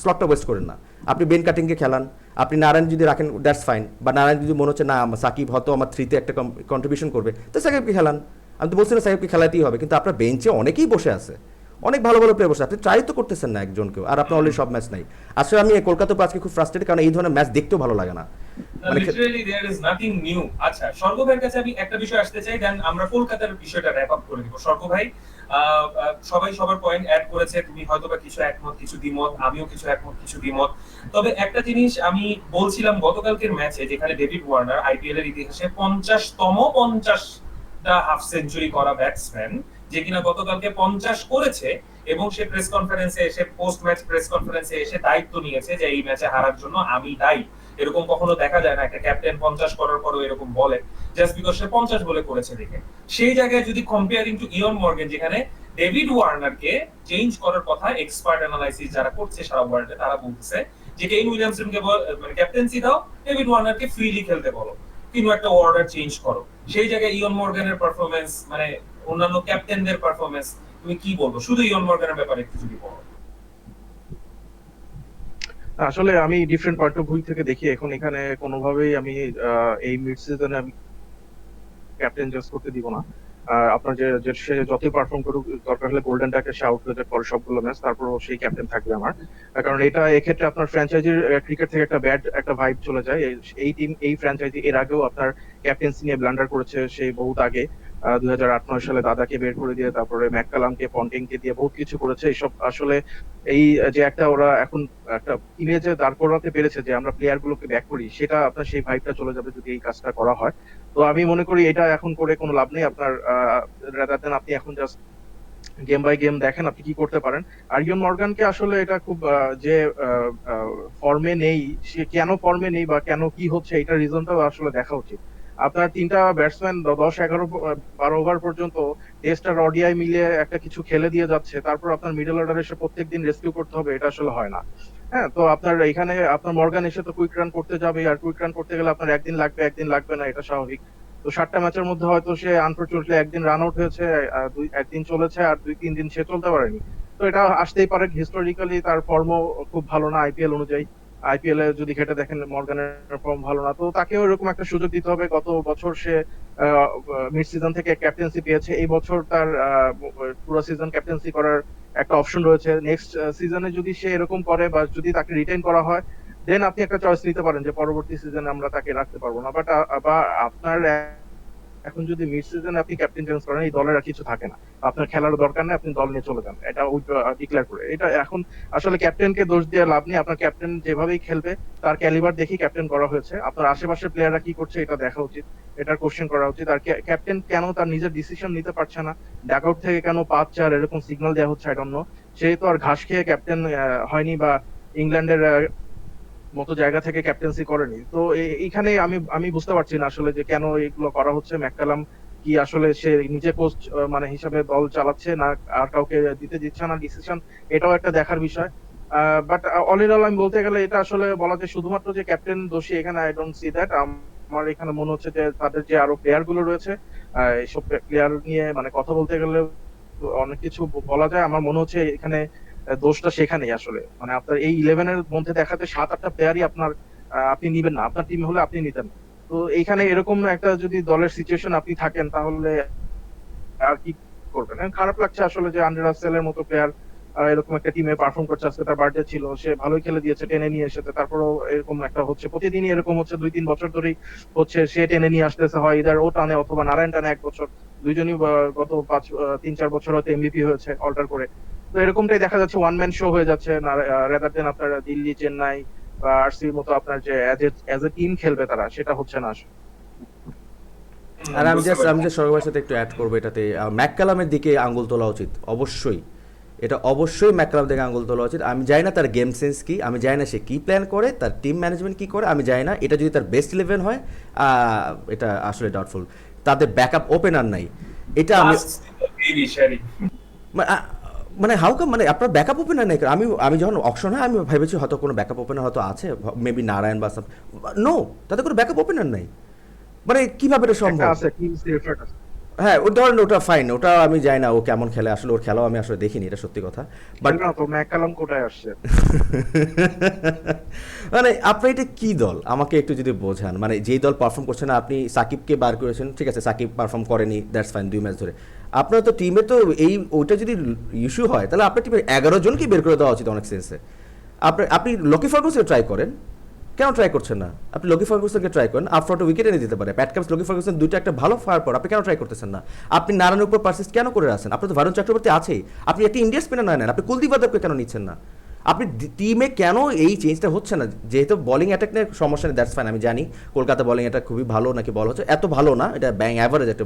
স্লটটা ওয়েস্ট করেন না, আপনি বেন কাটিংকে খেলান, আপনি নারায়ণ যদি রাখেন দ্যাটস ফাইন, বা নারায়ণ যদি মনে হচ্ছে না সাকিব হয়তো আমার 3-তে একটা কন্ট্রিবিউশন করবে, তো সাকিবকে খেলান। আমি তো বলছি না সাকিবকে খেলাতেই হবে, কিন্তু আপনার বেঞ্চে অনেকেই বসে আছে, অনেক ভালো ভালো প্লেয়ার বসে, আপনি ট্রাই তো করতেছেন না একজনকেও, আর আপনার অলরেডি সব ম্যাচ নাই। আসলে আমি কলকাতার আজকে খুব ফ্রাস্ট্রেটেড, কারণ এই ধরনের ম্যাচ দেখতেও ভালো লাগে না। Literally there is nothing new. আচ্ছা, স্বর্গ ভাইয়ের কাছে আমি একটা বিষয় আসতে চাই, দেন আমরা কলকাতার বিষয়টা র‍্যাপ আপ করে দিব। স্বর্গ ভাই, সবাই সবার পয়েন্ট অ্যাড করেছে, তুমি হয়তোবা কিছু একমত, কিছু দ্বিমত, আমিও কিছু একমত, কিছু দ্বিমত। তবে একটা জিনিস আমি বলছিলাম গতকালকের ম্যাচে, যেখানে ডেভিড ওয়ার্নার আইপিএল এর ইতিহাসে 50টা হাফ সেঞ্চুরি করা ব্যাটসম্যান, যে কিনা গতকালকে 50 করেছে, এবং সে প্রেস কনফারেন্সে এসে, পোস্ট ম্যাচ প্রেস কনফারেন্সে এসে দায়িত্ব নিয়েছে যে এই ম্যাচে হারার জন্য আমি দায়ী। এরকম কখনো দেখা যায় না একটা ক্যাপ্টেন 50 করার পরও এরকম বলে, জাস্ট বিকজ সে 50 বলে করেছে দেখে। সেই জায়গায় যদি কম্পেয়ারিং টু ইয়ন মর্গেন, যেখানে ডেভিড ওয়ার্নারকে চেঞ্জ করার কথা এক্সপার্ট অ্যানালাইসিস যারা করছে সারা ওয়ার্ল্ডে, তারা বলছে যে কেইন উইলিয়ামসনকে মানে ক্যাপ্টেন্সি দাও, ডেভিড ওয়ার্নারকে ফ্রিলি খেলতে বলো, কিংবা একটা অর্ডার চেঞ্জ করো। সেই জায়গায় ইয়ন মর্গানের পারফরম্যান্স, মানে অন্যান্য ক্যাপ্টেনদের পারফরম্যান্স, তুমি কি বলবো শুধু ইয়ন মর্গানের ব্যাপারে একটু যদি বলো? আসলে আমি ডিফারেন্ট পয়েন্ট অফ ভিউ থেকে দেখি। এখন এখানে কোনোভাবেই আমি এই মিড সিজনে আমি ক্যাপ্টেন জাজ করতে দিব না। আপনার যে সে যতই পারফর্ম করুক, দরকার হলে গোল্ডেন টাকে সে আউট হয়ে যাক পরে সবগুলো ম্যাচ, তারপরও সেই ক্যাপ্টেন থাকবে আমার। কারণ এটা এক্ষেত্রে আপনার ফ্র্যাঞ্চাইজির ক্রিকেট থেকে একটা ব্যাড একটা ভাইব চলে যায়। এই টিম, এই ফ্র্যাঞ্চাইজি এর আগেও আপনার ক্যাপ্টেন্সি নিয়ে ব্লান্ডার করেছে সেই বহুত আগে। 2008-9 সালে দাদাকে বের করে দিয়ে, তারপরে ম্যাককালামকে, পন্টিংকে দিয়ে বহুত কিছু করেছে। এইসব আসলে এই যে একটা ওরা এখন একটা ইমেজে দাঁড় করাতে পেরেছে যে আমরা প্লেয়ার গুলোকে ব্যাক করি, সেটা আপনার সেই ভাইবটা চলে যাবে যদি এই কাজটা করা হয়। তো আমি মনে করি এটা এখন করে কোনো লাভ নেই। আপনার রাদার দেন আপনি এখন জাস্ট গেম বাই গেম দেখেন আপনি কি করতে পারেন। আর ইয়ন মর্গানকে আসলে এটা খুব যে ফর্মে নেই, সে কেন ফর্মে নেই বা কেন কি হচ্ছে, এটা রিজনটাও আসলে দেখা উচিত। আপনার তিনটা ব্যাটসম্যান 10, 11, 12 ওভার পর্যন্ত টেস্ট আর ওডিআই মিলিয়ে একটা কিছু খেলে দিয়ে যাচ্ছে, তারপর আপনার মিডল অর্ডার এসে প্রত্যেকদিন রেস্কিউ করতে হবে, এটা আসলে হয় না। হ্যাঁ, তো আপনার এখানে আপনার মর্গান এসে তো কুইক রান করতে যাবে, আর কুইক রান করতে গেলে আপনার একদিন লাগবে, একদিন লাগবে না, এটা স্বাভাবিক। তো 7টা ম্যাচের মধ্যে হয়তো সে আনফরচুনেটলি একদিন রান আউট হয়েছে, একদিন চলেছে, আর 2-3 দিন সে চলতে পারেনি। তো এটা আসতেই পারে। হিস্টোরিক্যালি তার ফর্মও খুব ভালো না আইপিএল অনুযায়ী। আইপিএল এ যদি ঘেটে দেখেন মর্গানের ফর্ম ভালো না, তো তাকেও এরকম একটা সুযোগ দিতে হবে। গত বছর সে মিড সিজন থেকে ক্যাপ্টেন্সি পেয়েছে, এই বছর তার পুরো সিজন ক্যাপ্টেন্সি করার একটা অপশন রয়েছে। নেক্সট সিজনে যদি সে এরকম করে বা যদি তাকে রিটেইন করা হয়, দেন আপনি একটা চয়েস নিতে পারেন যে পরবর্তী সিজনে আমরা তাকে রাখতে পারবো না। বাট বা আপনার এখন যদি মিড সিজনে আপনি ক্যাপ্টেন চেঞ্জ করেন, এই দলের আর কিছু থাকে না, আপনার খেলার দরকার নেই, আপনি দল নিয়ে চলে যান, এটা ডিক্লেয়ার করে। এটা এখন আসলে ক্যাপ্টেনকে দোষ দিয়ে লাভ নেই। আপনার ক্যাপ্টেন যেভাবেই খেলবে তার ক্যালিবার দেখি ক্যাপ্টেন করা হয়েছে। আপনার আশেপাশের প্লেয়াররা কি করছে এটা দেখা উচিত, এটার কোশ্চেন করা উচিত। আর ক্যাপ্টেন কেন তার নিজের ডিসিশন নিতে পারছে না, ডাকআউট থেকে কেন 5-4 এরকম সিগন্যাল দেওয়া হচ্ছে, আই ডোন্ট নো। সে তো আর ঘাস খেয়ে ক্যাপ্টেন হয়নি বা ইংল্যান্ডের মতো জায়গা থেকে ক্যাপ্টেন্সি করেনি। তো এইখানে আমি আমি বুঝতে পারছি না আসলে যে কেন এগুলো করা হচ্ছে। ম্যাককালাম কি আসলে সে নিজে কোচ মানে হিসাবে দল চালাচ্ছে না আর কাউকে দিতে দিচ্ছে না ডিসিশন, এটাও একটা দেখার বিষয়। বাট অল ইন অল আমি বলতে গেলে এটা আসলে বলা যায় শুধুমাত্র যে ক্যাপ্টেন দোষী, এখানে আই ডোন্ট সি দ্যাট। আমার এখানে মনে হচ্ছে যে তাদের যে আরো প্লেয়ার গুলো রয়েছে, এইসব প্লেয়ার নিয়ে মানে কথা বলতে গেলে অনেক কিছু বলা যায়। আমার মনে হচ্ছে এখানে দোষটা সেখানেই আসলে, মানে আপনার এই 11 এর মধ্যে দেখাতে 7-8টা প্লেয়ারই আপনার আপনি নিবেন না, আপনার টিমে হলে আপনি নিতেন। তো এইখানে এরকম একটা যদি দলের সিচুয়েশন আপনি থাকেন, তাহলে আর কি করবেন? খারাপ লাগছে আসলে যে আন্ড্রে রাসেলের মতো প্লেয়ার এরকম একটা টিমে পারফর্ম করছে। আজকে তার বার্থডে ছিল, সে ভালোই খেলে দিয়েছে, টেনে নিয়ে এসেছে, তারপরেও এরকম একটা হচ্ছে, প্রতিদিনই এরকম হচ্ছে, 2-3 বছর ধরেই হচ্ছে। সে টেনে নিয়ে আসতেছে, হয় ইদার ও টানে অথবা নারায়ণ টানে 1 বছর, দুইজনই গত 3-4 বছর হয়তো এমভিপি হয়েছে অল্টার করে। তো এরকমটাই দেখা যাচ্ছে, ওয়ান ম্যান শো হয়ে যাচ্ছে রাদার দেন আপনার দিল্লি, চেন্নাই বা আরসির মতো আপনার যে অ্যাজ এ টিম খেলবে তারা, সেটা হচ্ছে না আসলে। আর আমি বুঝতে জাস্ট পারছি। সরকারের সাথে একটু অ্যাড করবো এটাতে, ম্যাককালামের দিকে আঙ্গুল তোলা উচিত অবশ্যই। এটা অবশ্যই ম্যাককালাম থেকে আঙ্গুল তোলা উচিত। আমি জানি না তার গেম সেন্স কি, আমি জানি না সে কি প্ল্যান করে, তার টিম ম্যানেজমেন্ট কি করে, আমি জানি না। এটা যদি তার বেস্ট 11 হয়, এটা আসলে ডাউটফুল। তাদের ব্যাকআপ ওপেনার নাই, এটা আমি মা- আ- মানে হাউকাম, মানে আপনার ব্যাকআপ ওপেনার নেই। আমি যখন অপশন হয় আমি ভেবেছি হয়তো কোনো ব্যাকআপ ওপেনার হয়তো আছে, মেবি নারায়ণ বা নো, তাদের কোনো ব্যাকআপ ওপেনার নাই। মানে কিভাবে এটা একটা সম্ভব? আছে, টিমস এফর্ট আছে। হ্যাঁ, ও ধরেন ওটা ফাইন, ওটা আমি জানি না ও কেমন খেলে, আসলে ওর খেলাও আমি আসলে দেখিনি, এটা সত্যি কথা। বাট খেলবে না তো, ম্যাককালাম কোথায় আসছে? মানে আপনি এটা কি দল আমাকে একটু যদি বোঝান। মানে যেই দল পারফর্ম করছে না, আপনি সাকিবকে বার করেছেন, ঠিক আছে, সাকিব পারফর্ম করেনি, দ্যাটস ফাইন, 2 ম্যাচ ধরে। আপনার তো টিমে তো ওইটা যদি ইস্যু হয়, তাহলে আপনার টিমে 11 জনকে বের করে দেওয়া উচিত অনেক সেন্সে। আপনি লকি ফার্গুসনকে ট্রাই করেন, কেন ট্রাই করছেন না? আপনি লকি ফার্গুসনকে ট্রাই করেন, আপফ্রন্টে উইকেট এনে দিতে পারে। প্যাট কামিন্স, লকি ফার্গুসন দুইটা একটা ভালো ফায়ার পর, আপনি কেন ট্রাই করতেছেন না? আপনি নারায়ণের উপর পারসিস্ট কেন করে আছেন? আপনি তো ভারুণ চক্রবর্তী আছেই, আপনি একটা ইন্ডিয়ান স্পিনার নয় নেন, আপনি কুলদীপ যাদবকে কেন নিচ্ছেন না? আপনি টিমে কেন এই চেঞ্জটা হচ্ছে না? যেহেতু বলিং অ্যাটাক নিয়ে সমস্যা নেই, দ্যাটস ফাইন, আমি জানি কলকাতা বলিং অ্যাটাক খুবই ভালো নাকি বলা হচ্ছে, এত ভালো না, এটা ব্যাং অ্যাভারেজ একটা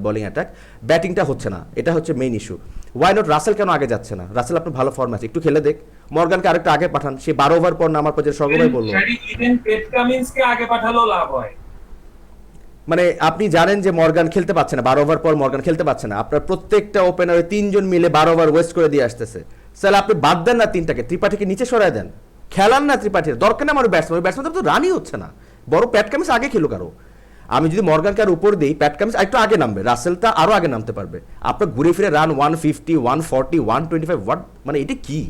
বলিং অ্যাটাক, ব্যাটিংটা হচ্ছে না, এটা হচ্ছে main issue. Why not Russell কেন আগে যাচ্ছে না? রাসেল আপনার ভালো ফর্ম আছে, একটু খেলে দেখ। মর্গানকে আরেকটা আগে পাঠান, সে 12 ওভার পর নামার পর যে সর্বভাই বললো, ইভেন পেট কামিন্সকে আগে পাঠালেও লাভ হয়। মানে আপনি জানেন যে মর্গান খেলতে পারছে না, 12 ওভার পর মর্গান খেলতে পারছে না, আপনার প্রত্যেকটা ওপেনার 3 জন মিলে 12 ওভার ওয়েস্ট করে দিয়ে আসতেছে। তাহলে আপনি বাদ দেন না তিনটাকে, ত্রিপাঠীকে নিচে সরায় দেন, খেলার না ত্রিপাঠীর দরকার না আমার ব্যাটসম্যান তো রানই হচ্ছে না, বড় প্যাট কামিন্স আগে খেলুক আরো। আমি যদি মর্গানকে আর উপর দিই, প্যাট কামিন্স একটু আগে নামবে, রাসেলটা আরো আগে নামতে পারবে। আপনার ঘুরে ফিরে রান 150, 140, 125, হোয়াট মানে এটা কি?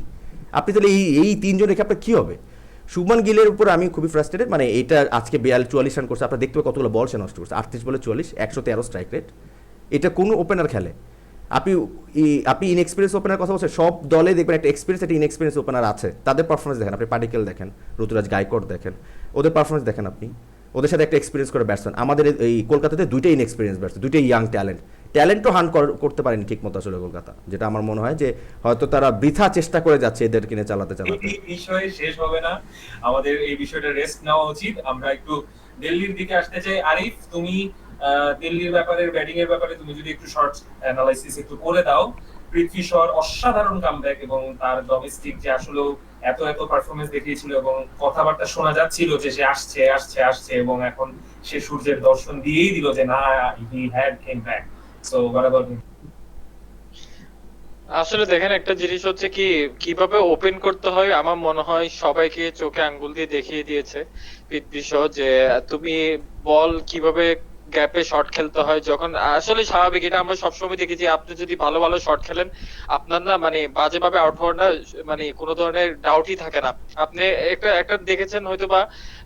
আপনি তাহলে এই তিনজন রেখে আপনার কি হবে? শুভমান গিলের উপর আমি খুবই ফ্রাস্ট্রেটেড, মানে এটা আজকে 44 রান করছে, আপনার দেখতে পাবেন কতগুলো বল সে নষ্ট করছে, 38 বলে 44, 113 স্ট্রাইক রেট। এটা কোন ওপেনার খেলে? আপনি আপনি ইনএক্সপিরিয়েন্স ওপেনার কথা বলছেন, সব দলে দেখবেন একটা এক্সপিরিয়েন্স একটা ইনএক্সপিরিয়েন্স ওপেনার আছে, তাদের পারফরমেন্স দেখেন, আপনি পার্টিকেল দেখেন, ঋতুরাজ গায়কোয়াড় দেখেন, ওদের পারফরমেন্স দেখেন আপনি, ওদের সাথে একটা এক্সপিরিয়েন্স করে ব্যাটসম্যান। আমাদের এই কলকাতাতে দুইটাই ইনএক্সপিরিয়েন্স ব্যাটসম্যান, দুইটাই ইয়াং ট্যালেন্টও হান করতে পারেনি ঠিক মতো আসলে কলকাতা, যেটা আমার মনে হয় যে হয়তো তারা বৃথা চেষ্টা করে যাচ্ছে এদের কিনে চালাতে। এই বিষয় শেষ হবে না, আমাদের এই বিষয়টা রেস্ট নেওয়া উচিত। আমরা একটু দিল্লির দিকে আসতে চাই। আরিফ, তুমি দিল্লির ব্যাপারে, ব্যাটিং এর ব্যাপারে তুমি যদি একটু শর্ট অ্যানালাইসিস একটু করে দাও। পৃথ্বী শর অসাধারণ কামব্যাক, এবং তার ডোমেস্টিক যে আসলে এত পারফরমেন্স দেখিয়েছিল, এবং কথাবার্তা শোনা যাচ্ছিল যে সে আসছে আসছে আসছে, এবং এখন সে সূর্যের দর্শন দিয়েই দিল যে না, he had came back. So what about him? আসলে দেখেন, একটা জিনিস হচ্ছে কি, কিভাবে ওপেন করতে হয় আমার মনে হয় সবাইকে চোখে আঙ্গুল দিয়ে দেখিয়ে দিয়েছে পৃথ্বী শো, যে তুমি বল কিভাবে গ্যাপে শট খেলতে হয়। যখন আসলে স্বাভাবিক, এটা আমরা সবসময় দেখেছি, আপনি যদি ভালো ভালো শট খেলেন, আপনার না মানে বাজেভাবে আউট হওয়ার না মানে কোনো ধরনের ডাউটই থাকে না। আপনি একটা দেখেছেন হয়তো বা,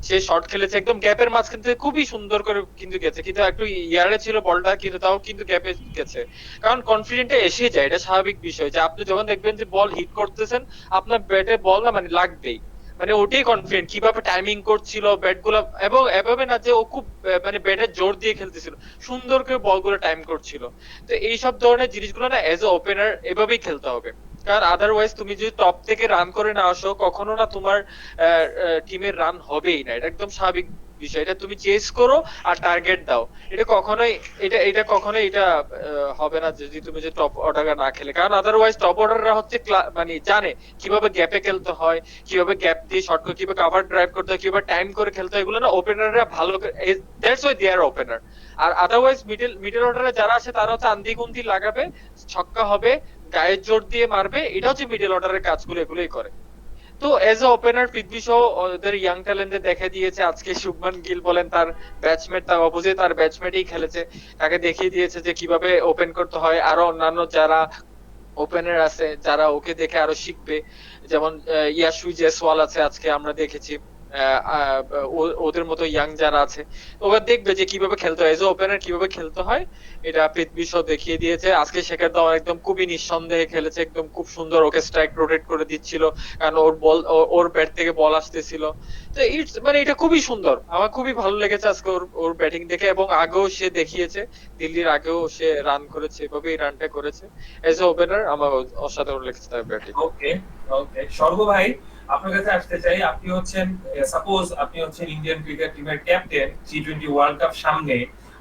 সে শট খেলেছে একদম গ্যাপের মাঝখান থেকে, খুবই সুন্দর করে কিন্তু গেছে, কিন্তু একটু ইয়ারে ছিল বলটা, কিন্তু তাও কিন্তু গ্যাপে গেছে। কারণ কনফিডেন্টে এসে যায়, এটা স্বাভাবিক বিষয় যে আপনি যখন দেখবেন যে বল হিট করতেছেন, আপনার ব্যাটে বল না মানে লাগবেই, মানে ওটাই কনফিডেন্ট। কিভাবে টাইমিং করছিল ব্যাট গুলা, এবং এভাবে না যে ও খুব মানে ব্যাটের জোর দিয়ে খেলতেছিল, সুন্দর করে বল গুলো টাইম করছিল। তো এইসব ধরনের জিনিসগুলো না এজ এ ওপেনার এভাবেই খেলতে হবে। কারণ আদারওয়াইজ তুমি যদি টপ থেকে রান করে না আসো, কখনো না তোমার টিমের রান হবেই না, এটা একদম স্বাভাবিক বিষয়। এটা তুমি চেস করো আর টার্গেট দাও, এটা কখনোই এটা হবে না যদি তুমি যে টপ অর্ডার না খেলে। কারণ আদারওয়াইজ টপ অর্ডাররা হচ্ছে মানে জানে কিভাবে গ্যাপে খেলতে হয়, কিভাবে গ্যাপ দিয়ে শর্ট করে কিভাবে কভার ড্রাইভ করতে হয়, কিভাবে টাইম করে খেলতে হয়, এগুলো না ওপেনাররা ভালো, that's why they are opener. আর আদারওয়াইজ মিডল অর্ডারে যারা আছে তারা হচ্ছে আন্দি গুন্দি লাগাবে, ছক্কা হবে, গায়ের জোর দিয়ে মারবে, এটা হচ্ছে মিডল অর্ডারের কাজগুলো, এগুলোই করে। তো as a opener Prithvi show ওদের ইয়াং ট্যালেন্টে দেখা দিয়েছে। আজকে শুভমান গিল বলেন, তার ব্যাটসম্যান, তার অপোজিট তার ব্যাটসম্যানই খেলেছে, তাকে দেখিয়ে দিয়েছে যে কিভাবে ওপেন করতে হয়। আরো অন্যান্য যারা ওপেনার আছে যারা ওকে দেখে আরো শিখবে, যেমন ইয়াসুই জয়সওয়াল আছে, আজকে আমরা দেখেছি ওদের মতো ইয়াং যারা আছে, ওরা দেখবে যে কিভাবে খেলতে হয়, এজ এ ওপেনার কিভাবে খেলতে হয়, এটা পৃথ্বী শো দেখিয়ে দিয়েছে। আজকে শেখর ধাওয়ান একদম খুবই নিঃসন্দেহে খেলেছে, একদম খুব সুন্দর, ওকে স্ট্রাইক রোটেট করে দিচ্ছিল, কারণ ওর বল, ওর ব্যাট থেকে বল আসতেছিল। তো ইটস মানে এটা খুবই সুন্দর, আমার খুবই ভালো লেগেছে আজকে ওর ব্যাটিং দেখে। এবং আগেও সে দেখিয়েছে, দিল্লির আগেও সে রান করেছে, এভাবেই রানটা করেছে। এজ এ ওপেনার আমার অসাধারণ লেগেছে তার ব্যাটিং। ওকে, ওকে, সর্ব ভাই, আপনার কাছে আসতে চাই। আপনি হচ্ছেন, সাপোজ আপনি হচ্ছেন ইন্ডিয়ান ক্রিকেট টিমের ক্যাপ্টেন, টি20 ওয়ার্ল্ড কাপ সামনে,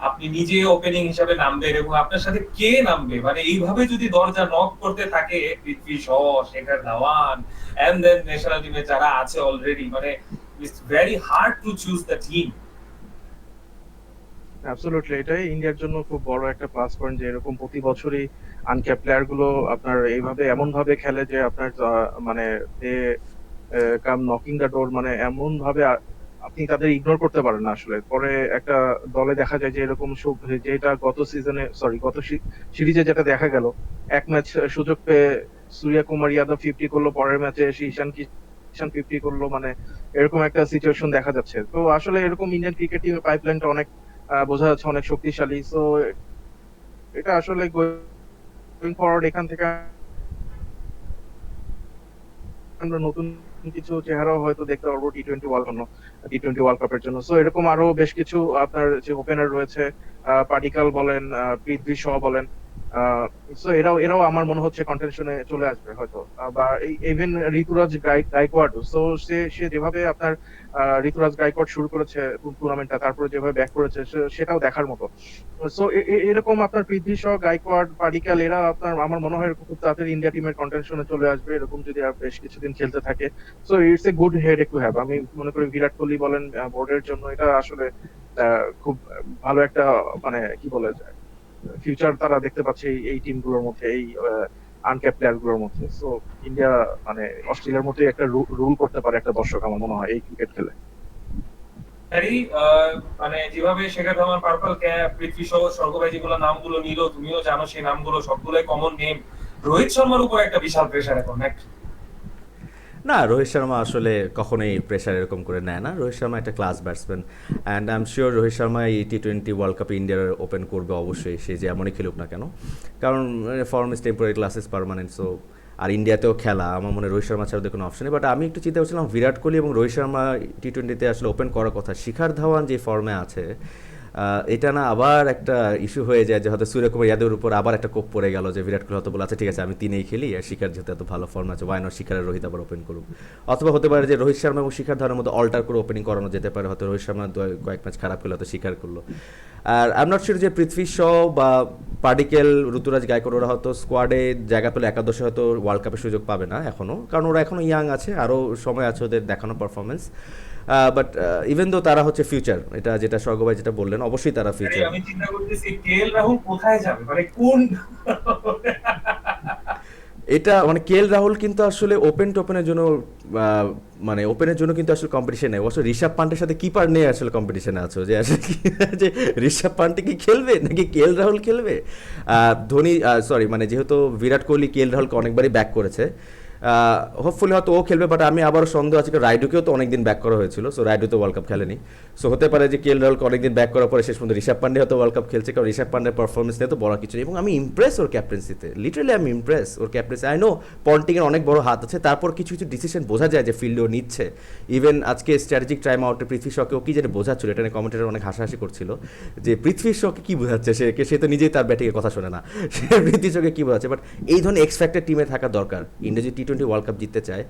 আপনি নিজে ওপেনিং হিসাবে নামবেন, এবং আপনার সাথে কে নামবে, মানে এইভাবে যদি দরজা নক করতে থাকে Prithvi Shaw, Shikhar Dhawan, and then national টিমে যারা আছে অলরেডি, মানে it's very hard to choose the team. Absolutely, এটাই ইন্ডিয়ার জন্য খুব বড় একটা প্লাস পয়েন্ট, যে এরকম প্রতি বছরই আনক্যাপ প্লেয়ার গুলো আপনার এইভাবে এমন ভাবে খেলে যে আপনার মানে দে কাম নকিং দ্য ডোর, মানে এমন ভাবে আপনি তাদের ইগনোর করতে পারেন না আসলে। পরে একটা দলে দেখা যায় যে এরকম যেটা গত সিজনে, সরি গত সিরিজে যেটা দেখা গেল, এক ম্যাচ সুযোগ পেয়ে সূর্য কুমার যাদব 50 করলো, পরের ম্যাচে এসে ঈশান কিষান 50 করলো, মানে এরকম একটা সিচুয়েশন দেখা যাচ্ছে। তো আসলে এরকম ইন্ডিয়ান ক্রিকেট টিমের পাইপলাইনটা অনেক বোঝা যাচ্ছে অনেক শক্তিশালী। সো এটা আসলে গোয়িং ফরওয়ার্ড এখান থেকে আমরা নতুন কিছু চেহারাও হয়তো দেখতে পারবো টি20 ওয়ার্ল্ড কাপের জন্য। সো এরকম আরো বেশ কিছু আপনার যে ওপেনার রয়েছে, পাডিকাল বলেন, পৃথ্বী শো বলেন, সো এরাও আমার মনে হচ্ছে কন্টেনশনে চলে আসবে হয়তো। বা ইভেন ঋতুরাজ গায়কোয়াড়, সো সে যেভাবে আপনার ঋতুরাজ গায়কোয়াড় শুরু করেছে টুর্নামেন্টটা, তারপরে যেভাবে ব্যাক করেছে, সেটাও দেখার মতো। সো এরকম আপনার পৃথ্বী শো, গায়কোয়াড়, পাডিকাল, এরা আপনার আমার মনে হয় খুব তাড়াতাড়ি ইন্ডিয়া টিমের কন্টেনশনে চলে আসবে, এরকম যদি আর বেশ কিছুদিন খেলতে থাকে। So it's a good headache to have. আমি মনে করি বিরাট কোহলি বলেন, বোর্ডের জন্য এটা আসলে খুব ভালো একটা, মানে কি বলে যায়, ফিউচার তারা দেখতে পাচ্ছে এই টিমগুলোর মধ্যে, এই আনক্যাপ প্লেয়ার গুলোর মধ্যে। সো ইন্ডিয়া মানে অস্ট্রেলিয়ার মতোই একটা রুল করতে পারে একটা দর্শক, আমার মনে হয় এই ক্রিকেট খেলে। হ্যারি, মানে যেভাবে শেখর ধাওয়ান, পার্পল ক্যাপ, পৃথ্বী সহ স্বর্গ ভাই যেগুলো নামগুলো নিল, তুমিও জানো সেই নামগুলো সবগুলোই কমন নেম। রোহিত শর্মার উপর একটা বিশাল প্রেশার এখন, নাকি? না, রোহিত শর্মা আসলে কখনোই প্রেশার এরকম করে নেয় না। রোহিত শর্মা একটা class batsman, and I am sure Rohit Sharma এই টি-20 ওয়ার্ল্ড কাপে ইন্ডিয়ার ওপেন করবে অবশ্যই, সে যে এমনই খেলুক না কেন, কারণ form is temporary, class is permanent. So আর ইন্ডিয়াতেও খেলা, আমার মনে হয় রোহিত শর্মা ছাড়া কোনো অপশন নেই। বাট আমি একটু চিন্তা করছিলাম বিরাট কোহলি এবং রোহিত শর্মা টি-20তে আসলে ওপেন করার কথা, শিখর ধাওয়ান যে ফর্মে আছে, এটা না আবার একটা ইস্যু হয়ে যায় যে হয়তো সূর্যকুমার যাদবের উপর আবার একটা কোপ পড়ে গেল, যে বিরাট কোহলি হয়তো বলে আচ্ছা ঠিক আছে আমি তিনেই খেলি, আর শিকার যেহেতু এত ভালো ফর্ম আছে ওয়াই নট শিকারের রোহিত আবার ওপেন করুক। অথবা হতে পারে যে রোহিত শর্মা এবং শিখর ধাওয়ানের মধ্যে অল্টার করে ওপেনিং করানো যেতে পারে, হয়তো রোহিত শর্মা কয়েক ম্যাচ খারাপ খেলে হয়তো শিকার করলো। আর আই এম নট শিওর যে পৃথ্বী শ বা পার্টিকেল, ঋতুরাজ গায়কোয়াড় ওরা হয়তো স্কোয়াডে জায়গা পেলে একাদশে হয়তো ওয়ার্ল্ড কাপের সুযোগ পাবে না এখনও, কারণ ওরা এখনও ইয়াং আছে, আরও সময় আছে ওদের দেখানো পারফরমেন্স। বাট ইভেন দো তারা হচ্ছে ফিউচার, এটা যেটা স্বর্গ ভাই যেটা বললেন, অবশ্যই তারা আরে, ফিউচার। আমি চিন্তা করতেছি কেএল রাহুল কোথায় যাবে, মানে কোন এটা মানে কেএল রাহুল কিন্তু আসলে ওপেন টোপেনের জন্য মানে ওপেনের জন্য কিন্তু আসলে কম্পিটিশন নেই, অবশ্য ঋষভ পান্টের সাথে কিপার নিয়ে আসলে কম্পিটিশনে আছে, যে আসলে যে ঋষভ পান্টে কি খেলবে নাকি কেএল রাহুল খেলবে। ধোনি সরি মানে যেহেতু বিরাট কোহলি কেএল রাহুলকে অনেকবারই ব্যাক করেছে, হোপফুলি হয়তো ও খেলবে, বাট আমি আবারও সন্দেহ আছে, রাইডুকেও তো অনেকদিন ব্যাক করা হয়েছিল, সো রাইডু তো ওয়ার্ল্ড কাপ খেলেনি। সো হতে পারে যে কেএল রাহুলকে অনেকদিন ব্যাক করার পরে শেষ পর্যন্ত ঋষভ পান্ডে হয়তো ওয়ার্ল্ড কাপ খেলছে, কারণ ঋষভ পান্ডের পারফরমেন্স নিয়ে তো বলার কিছু নেই, এবং আমি ইমপ্রেস ওর ক্যাপ্টেন্সিতে, লিটারালি আমি ইমপ্রেস ওর ক্যাপ্টেন্সি। আই নো পন্টিংয়ের অনেক বড় হাত আছে, তারপর কিছু কিছু ডিসিশন বোঝা যায় যে ফিল্ডেও নিচ্ছে। ইভেন আজকে স্ট্র্যাটেজিক টাইম আউটে পৃথ্বী শকেও কি যেটা বোঝাচ্ছিল, এটা নিয়ে কমেন্টেটার অনেক হাসাহাসি করছিল যে পৃথ্বী শকে কি বোঝাচ্ছে, সে তো নিজেই তার ব্যাটিংয়ের কথা শোনে না, সে পৃথ্বী শকে কি বোঝাচ্ছে। বাট এই ধরনের এক্সফ্যাক্টেড টিমে থাকা দরকার, ইন্ডিয়া যদি টি-20 ওয়ার্ল্ড কাপ জিততে চায়,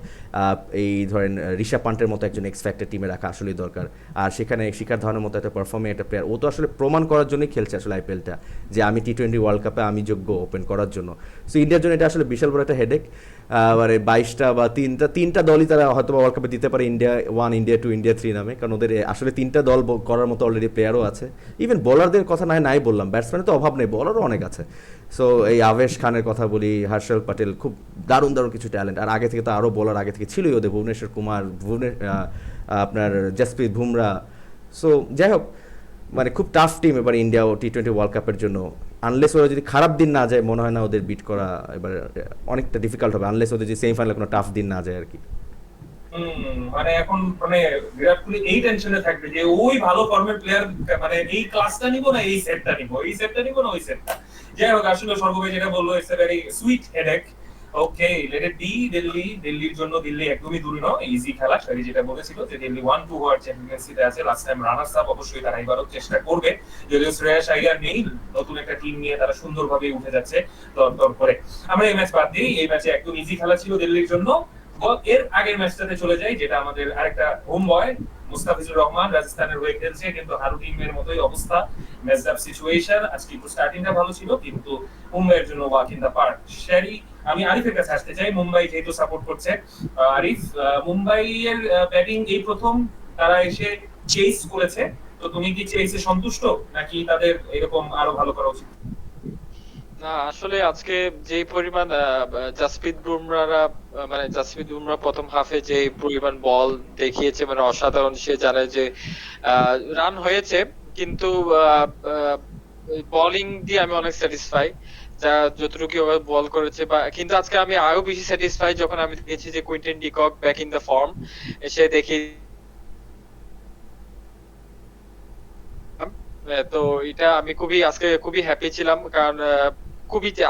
এই ধরেন ঋষভ পান্টের মতো একজন এক্সফ্যাক্টেড টিমে রাখা আসলেই দরকার। আর সেখানে শিখর ধাওয়ানের মতো একটা পারফর্মিং একটা প্লেয়ার, ও তো আসলে প্রমাণ করার জন্যই খেলছে আসলে আইপিএলটা, যে আমি টি-20 ওয়ার্ল্ড কাপে আমি যোগ্য ওপেন করার জন্য। সো ইন্ডিয়ার জন্য এটা আসলে বিশাল বড় একটা হেডেক। মানে 22টা বা তিনটা দলই তারা হয়তো ওয়ার্ল্ড কাপে দিতে পারে, ইন্ডিয়া 1, ইন্ডিয়া 2, ইন্ডিয়া 3 নামে, কারণ ওদের আসলে 3টা দল করার মতো অলরেডি প্লেয়ারও আছে। ইভেন বোলারদের কথা নাই বললাম, ব্যাটসম্যানের তো অভাব নেই, বলারও অনেক আছে। সো এই আবেশ খানের কথা বলি, হর্ষল প্যাটেল, খুব দারুণ কিছু ট্যালেন্ট, আর আগে থেকে তো আরও বোলার আগে থেকে ছিলই ওদের, ভুবনেশ্বর কুমার, আপনার জসপ্রীত বুমরা। সো যাই হোক, মানে খুব টাফ টিম এবার ইন্ডিয়া ও টি-20 ওয়ার্ল্ড কাপের জন্য, আনলেস ওরা যদি খারাপ দিন না যায়, মনে হয় না ওদের বিট করা এবার অনেকটা ডিফিকাল্ট হবে, আনলেস ওদের যদি সেমিফাইনালে কোনো টাফ দিন না যায় আর কি। মানে এখন মানে বিরাট কোহলি এই টেনশনে থাকবে যে ওই ভালো ফর্মের প্লেয়ার, মানে এই ক্লাসটা নিব না এই সেটটা নিব, এই সেটটা নিব না ওই সেটটা। যাই হোক, আসলে সর্বভাই যেটা বললো, it's a very sweet headache. Okay, let it be. দিল্লির জন্য দিল্লি একদমই দূরে নয়, ইজি খেলা। সারি যেটা বলেছিল যে দিল্লি 1-2 হওয়ার চ্যাম্পিয়নশিপে আছে, লাস্ট টাইম রানার্স আপ, অবশ্যই তারা এবারও চেষ্টা করবে, যদিও শ্রেয়াস আইয়ার নেই, নতুন একটা টিম নিয়ে তারা সুন্দরভাবে উঠে যাচ্ছে দর করে। আমরা এই ম্যাচ বাদ দিই, এই ম্যাচে একদম ইজি খেলা ছিল দিল্লির জন্য। এর আগের ম্যাচটাতে চলে যাই, যেটা আমাদের আরেকটা হোম বয় মুস্তাফিজুর রহমান রাজস্থানের হয়ে খেলছে, কিন্তু হারু টিমের মতোই অবস্থা, ম্যাচ আপ সিচুয়েশন। আজকে একটু স্টার্টিংটা ভালো ছিল, কিন্তু মুম্বাইয়ের জন্য walk in the park. Sherry, আমি আরিফের কাছে আসতে চাই, মুম্বাই যেহেতু সাপোর্ট করছে। আরিফ, মুম্বাইয়ের ব্যাটিং এই প্রথম তারা এসে চেস করেছে, তো তুমি কি চেসে সন্তুষ্ট, নাকি তাদের এরকম আরো ভালো করা উচিত? না, আসলে আজকে যে পরিমাণ জাসপ্রীত বুমরা প্রথম হাফে যে পরিমাণ বল দেখিয়েছে, মানে অসাধারণ। সে জানে যে রান হয়েছে, কিন্তু বোলিং দিয়ে আমি অনেক স্যাটিসফাই, যা যতটুকু বল করেছে। কিন্তু আজকে আমি আরো বেশি স্যাটিসফাই যখন আমি দেখেছি যে Quinton de Kock back in the form, এসে দেখি। তো এটা আমি আজকে খুবই হ্যাপি ছিলাম, কারণ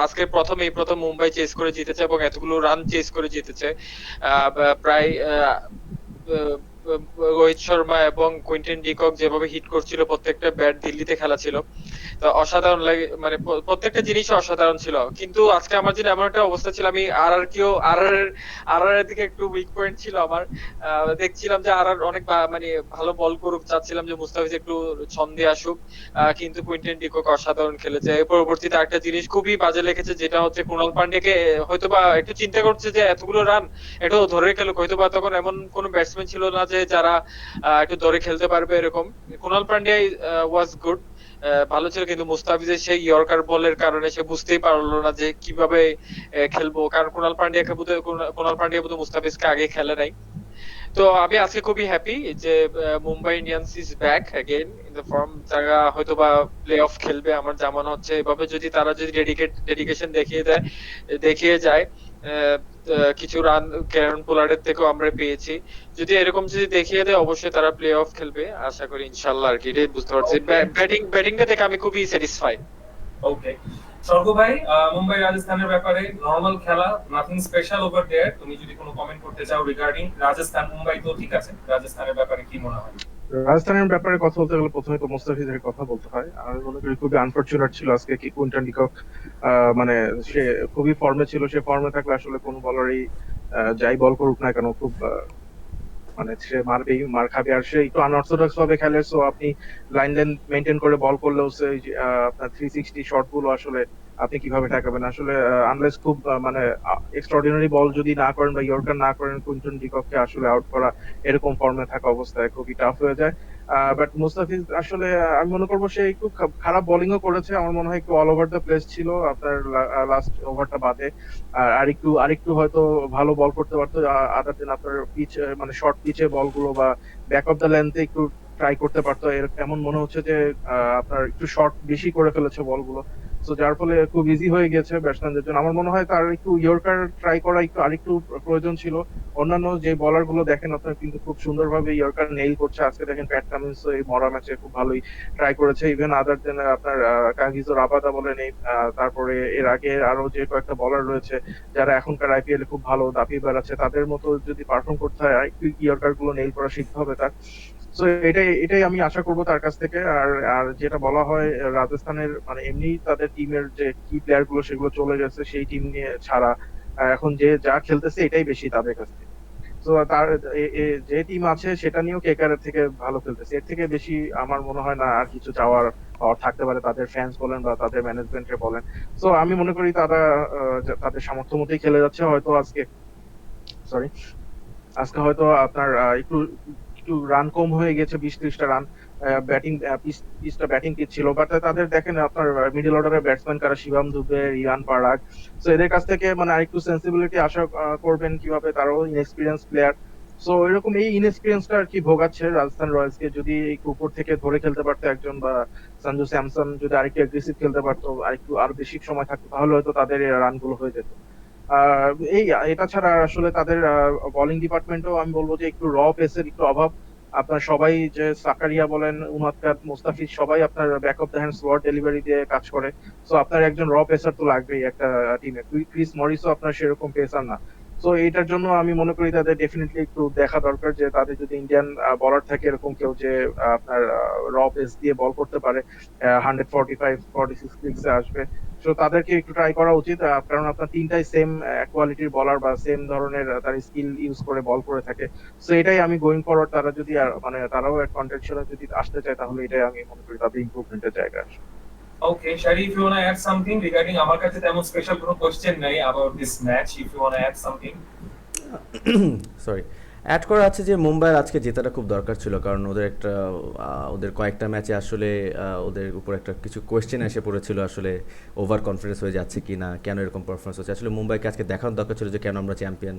আজকে এই প্রথম মুম্বাই চেস করে জিতেছে এবং এতগুলো রান চেস করে জিতেছে। প্রায় রোহিত শর্মা এবং কুইন্টন ডিকক যেভাবে হিট করছিল, প্রত্যেকটা ব্যাট দিল্লিতে খেলা ছিল, তো অসাধারণ লাগে, মানে প্রত্যেকটা জিনিস অসাধারণ ছিল। কিন্তু আজকে আমার জন্য এমন একটা অবস্থা ছিল, আমি আর এর দিকে একটু উইক পয়েন্ট ছিল আমার। দেখছিলাম যে আর অনেক মানে ভালো বল করুক, চাচ্ছিলাম যে মুস্তাফিজ একটু ছন্দে আসুক, কিন্তু কুইন্টন ডিকক অসাধারণ খেলেছে। পরবর্তীতে একটা জিনিস খুবই বাজে লেগেছে, যেটা হচ্ছে কুণাল পান্ডেকে হয়তোবা একটু চিন্তা করছে যে এতগুলো রান একটু ধরে খেলুক, হয়তোবা তখন এমন কোন ব্যাটসম্যান ছিল না যে যারা একটু ধরে খেলতে পারবে এরকম। কুণাল পান্ডে ওয়াজ গুড, ভালো ছিল, কিন্তু মুস্তাফিজের সেই ইয়র্কার বলের কারণে সে বুঝতেই পারলো না যে কিভাবে খেলবো, কারণ কুণাল পান্ডিয়া বোধহয় মুস্তাফিজকে আগে খেলে নাই। তো আমি আজকে খুবই হ্যাপি যে Mumbai Indians is back again in the form, যারা হয়তো বা প্লে অফ খেলবে আমার যেমন হচ্ছে। এভাবে যদি তারা যদি ডেডিকেশন দেখিয়ে যায়, কিছু রান ক্যারন পোলার্ডের থেকেও আমরা পেয়েছি, যদি এরকম যদি দেখিয়ে দেয় অবশ্যই তারা প্লে অফ খেলবে আশা করি ইনশাল্লাহ আর কি, এটাই বুঝতে পারছি। ব্যাটিংটা দেখে আমি খুবই স্যাটিসফাইড। ওকে, স্বর্গ ভাই, মুম্বাই রাজস্থানের ব্যাপারে নরমাল খেলা, নাথিং স্পেশাল ওভার দেয়ার, তুমি যদি কোনো কমেন্ট করতে চাও রিগার্ডিং রাজস্থান মুম্বাই তো ঠিক আছে, রাজস্থানের ব্যাপারে কি মনে হয়? রাজস্থানের ব্যাপারে কথা বলতে গেলে প্রথমে তো মুস্তাফিজের কথা বলতে হয়। আমি মনে করি খুবই আনফরচুনেট ছিল আজকে কি কুইন্টন ডিকক, মানে সে খুবই ফর্মে ছিল, সে ফর্মে থাকলে আসলে কোনো বলারই যাই বল করুক না কেন খুব মানে সে মারবেই, মার খাবে। আর সে একটু আনঅর্থোডক্স ভাবে খেলে, সো আপনি লাইন মেনটেন করে বল করলেও সে আপনার 360 শট গুলো আসলে আপনি কিভাবে ঠেকাবেন আসলে, আনলেস খুব মানে এক্সট্রাঅর্ডিনারি বল যদি না করেন বা ইয়র্কার না করেন কুইন্টন ডিককে আসলে আউট করা এরকম ফর্মে থাকা অবস্থায় খুবই টাফ হয়ে যায়। বাট মুস্তাফিজ আসলে আমি মনে করবো সে একটু খারাপ বোলিংও করেছে, আমার মনে হয় একটু অল ওভার দ্য প্লেস ছিল আপনার লাস্ট ওভারটা বাদে। আর আরেকটু হয়তো ভালো বল করতে পারতো, আদার দেন আপনার পিচ মানে শর্ট পিচে বলগুলো বা ব্যাক অফ দ্য লেন্থে একটু ট্রাই করতে পারতো। এমন মনে হচ্ছে যে আপনার একটু শর্ট বেশি করে ফেলেছে বলগুলো, তো যার ফলে খুব ইজি হয়ে গেছে ব্যাটসম্যানদের জন্য। আমার মনে হয় তার একটু ইয়র্কার ট্রাই করা একটু আরেকটু প্রয়োজন ছিল। অন্যান্য যে বলার গুলো দেখেন আপনার কিন্তু খুব সুন্দরভাবে ইয়র্কার নেইল করছে, আজকে দেখেন প্যাট কামিন্স এই মরা ম্যাচে খুব ভালোই ট্রাই করেছে। ইভেন আদার দেন আপনার কাগিজো রাবাদা বলেন এই তারপরে এর আগে আরো যে কয়েকটা বলার রয়েছে যারা এখনকার আইপিএল এ খুব ভালো দাপিয়ে বেড়াচ্ছে, তাদের মতো যদি পারফর্ম করতে হয় একটু ইয়র্কার গুলো নেইল করা শিখতে হবে তার। তো এটাই আমি আশা করব তার কাছ থেকে। আর আর যেটা বলা হয় রাজস্থানের মানে এমনি তাদের টিমের যে কি প্লেয়ার গুলো সেগুলো চলে গেছে, সেই টিম নিয়ে ছাড়া এখন যে যা খেলতেছে এটাই বেশি তাদের কাছ থেকে। তো তার যে টিম আছে সেটা নিয়েও কেকার থেকে ভালো খেলতেছে, এর থেকে বেশি আমার মনে হয় না আর কিছু চাওয়ার থাকতে পারে তাদের ফ্যান্স বলেন বা তাদের ম্যানেজমেন্টে বলেন। তো আমি মনে করি তারা তাদের সামর্থ্য মতোই খেলে যাচ্ছে। হয়তো সরি আজকে হয়তো আপনার একটু একটু রান কম হয়ে গেছে, 20-30টা রান ব্যাটিং পিচটা ব্যাটিং পিচ ছিল, বাট তাদের দেখেন আপনার মিডল অর্ডারের ব্যাটসম্যান কারা, শিবম দুবে, রিয়ান পারাগ, তো এদের কাছ থেকে মানে আরেকটু সেন্সিবিলিটি আশা করবেন কিভাবে, তারাও ইনএক্সপিরিয়েন্স প্লেয়ার। সো এরকম এই ইনএক্সপিরিয়েন্সটা আর কি ভোগাচ্ছে রাজস্থান রয়্যালস কে। যদি একটু উপর থেকে ধরে খেলতে পারতো একজন, বা সঞ্জু স্যামসন যদি আরেকটু অ্যাগ্রেসিভ খেলতে পারতো, আর বেশি সময় থাকতো, তাহলে হয়তো তাদের রানগুলো হয়ে যেত। আহ এই এটা ছাড়া আসলে তাদের বোলিং ডিপার্টমেন্টও আমি বলবো যে একটু র পেসের একটু অভাব। আপনার সবাই যে সাকারিয়া বলেন, উনাদকাত, মুস্তাফিজ সবাই আপনার back of the hand slot delivery দিয়ে কাজ করে। সো আপনার একজন র পেসার তো লাগবেই একটা টিমে। ক্রিস মরিসও আপনার সেরকম পেসার না। তো এইটার জন্য আমি মনে করি তাদের ডেফিনেটলি একটু দেখা দরকার যে তাদের যদি ইন্ডিয়ান বলার থাকে এরকম কেউ যে আপনার র পেস দিয়ে বল করতে পারে, 145-46 আসবে, তো তাদেরকে একটু ট্রাই করা উচিত। কারণ আপনার তিনটাই সেম কোয়ালিটির বলার বা সেম ধরনের তার স্কিল ইউজ করে বল করে থাকে। তো এটাই আমি গোয়িং ফরওয়ার্ড তারা যদি মানে তারাও এক কন্টেনশনে যদি আসতে চায়, তাহলে এটাই আমি মনে করি তাদের ইমপ্রুভমেন্টের জায়গা আসবে। Okay, Shari, if you want to add something regarding আমার কাছে তেমন স্পেশাল কোনো কোশ্চেন নাই about this match, if you want to add something. Sorry, add করা আছে যে মুম্বাইয়ের আজকে জেতাটা খুব দরকার ছিল, কারণ ওদের কয়েকটা ম্যাচে আসলে ওদের উপর একটা কিছু কোয়েশ্চেন এসে পড়েছিল, আসলে ওভার কনফিডেন্স হয়ে যাচ্ছে কি না, কেন এরকম পারফরমেন্স হচ্ছে। আসলে মুম্বাইকে আজকে দেখানোর দরকার ছিল যে কেন আমরা চ্যাম্পিয়ন,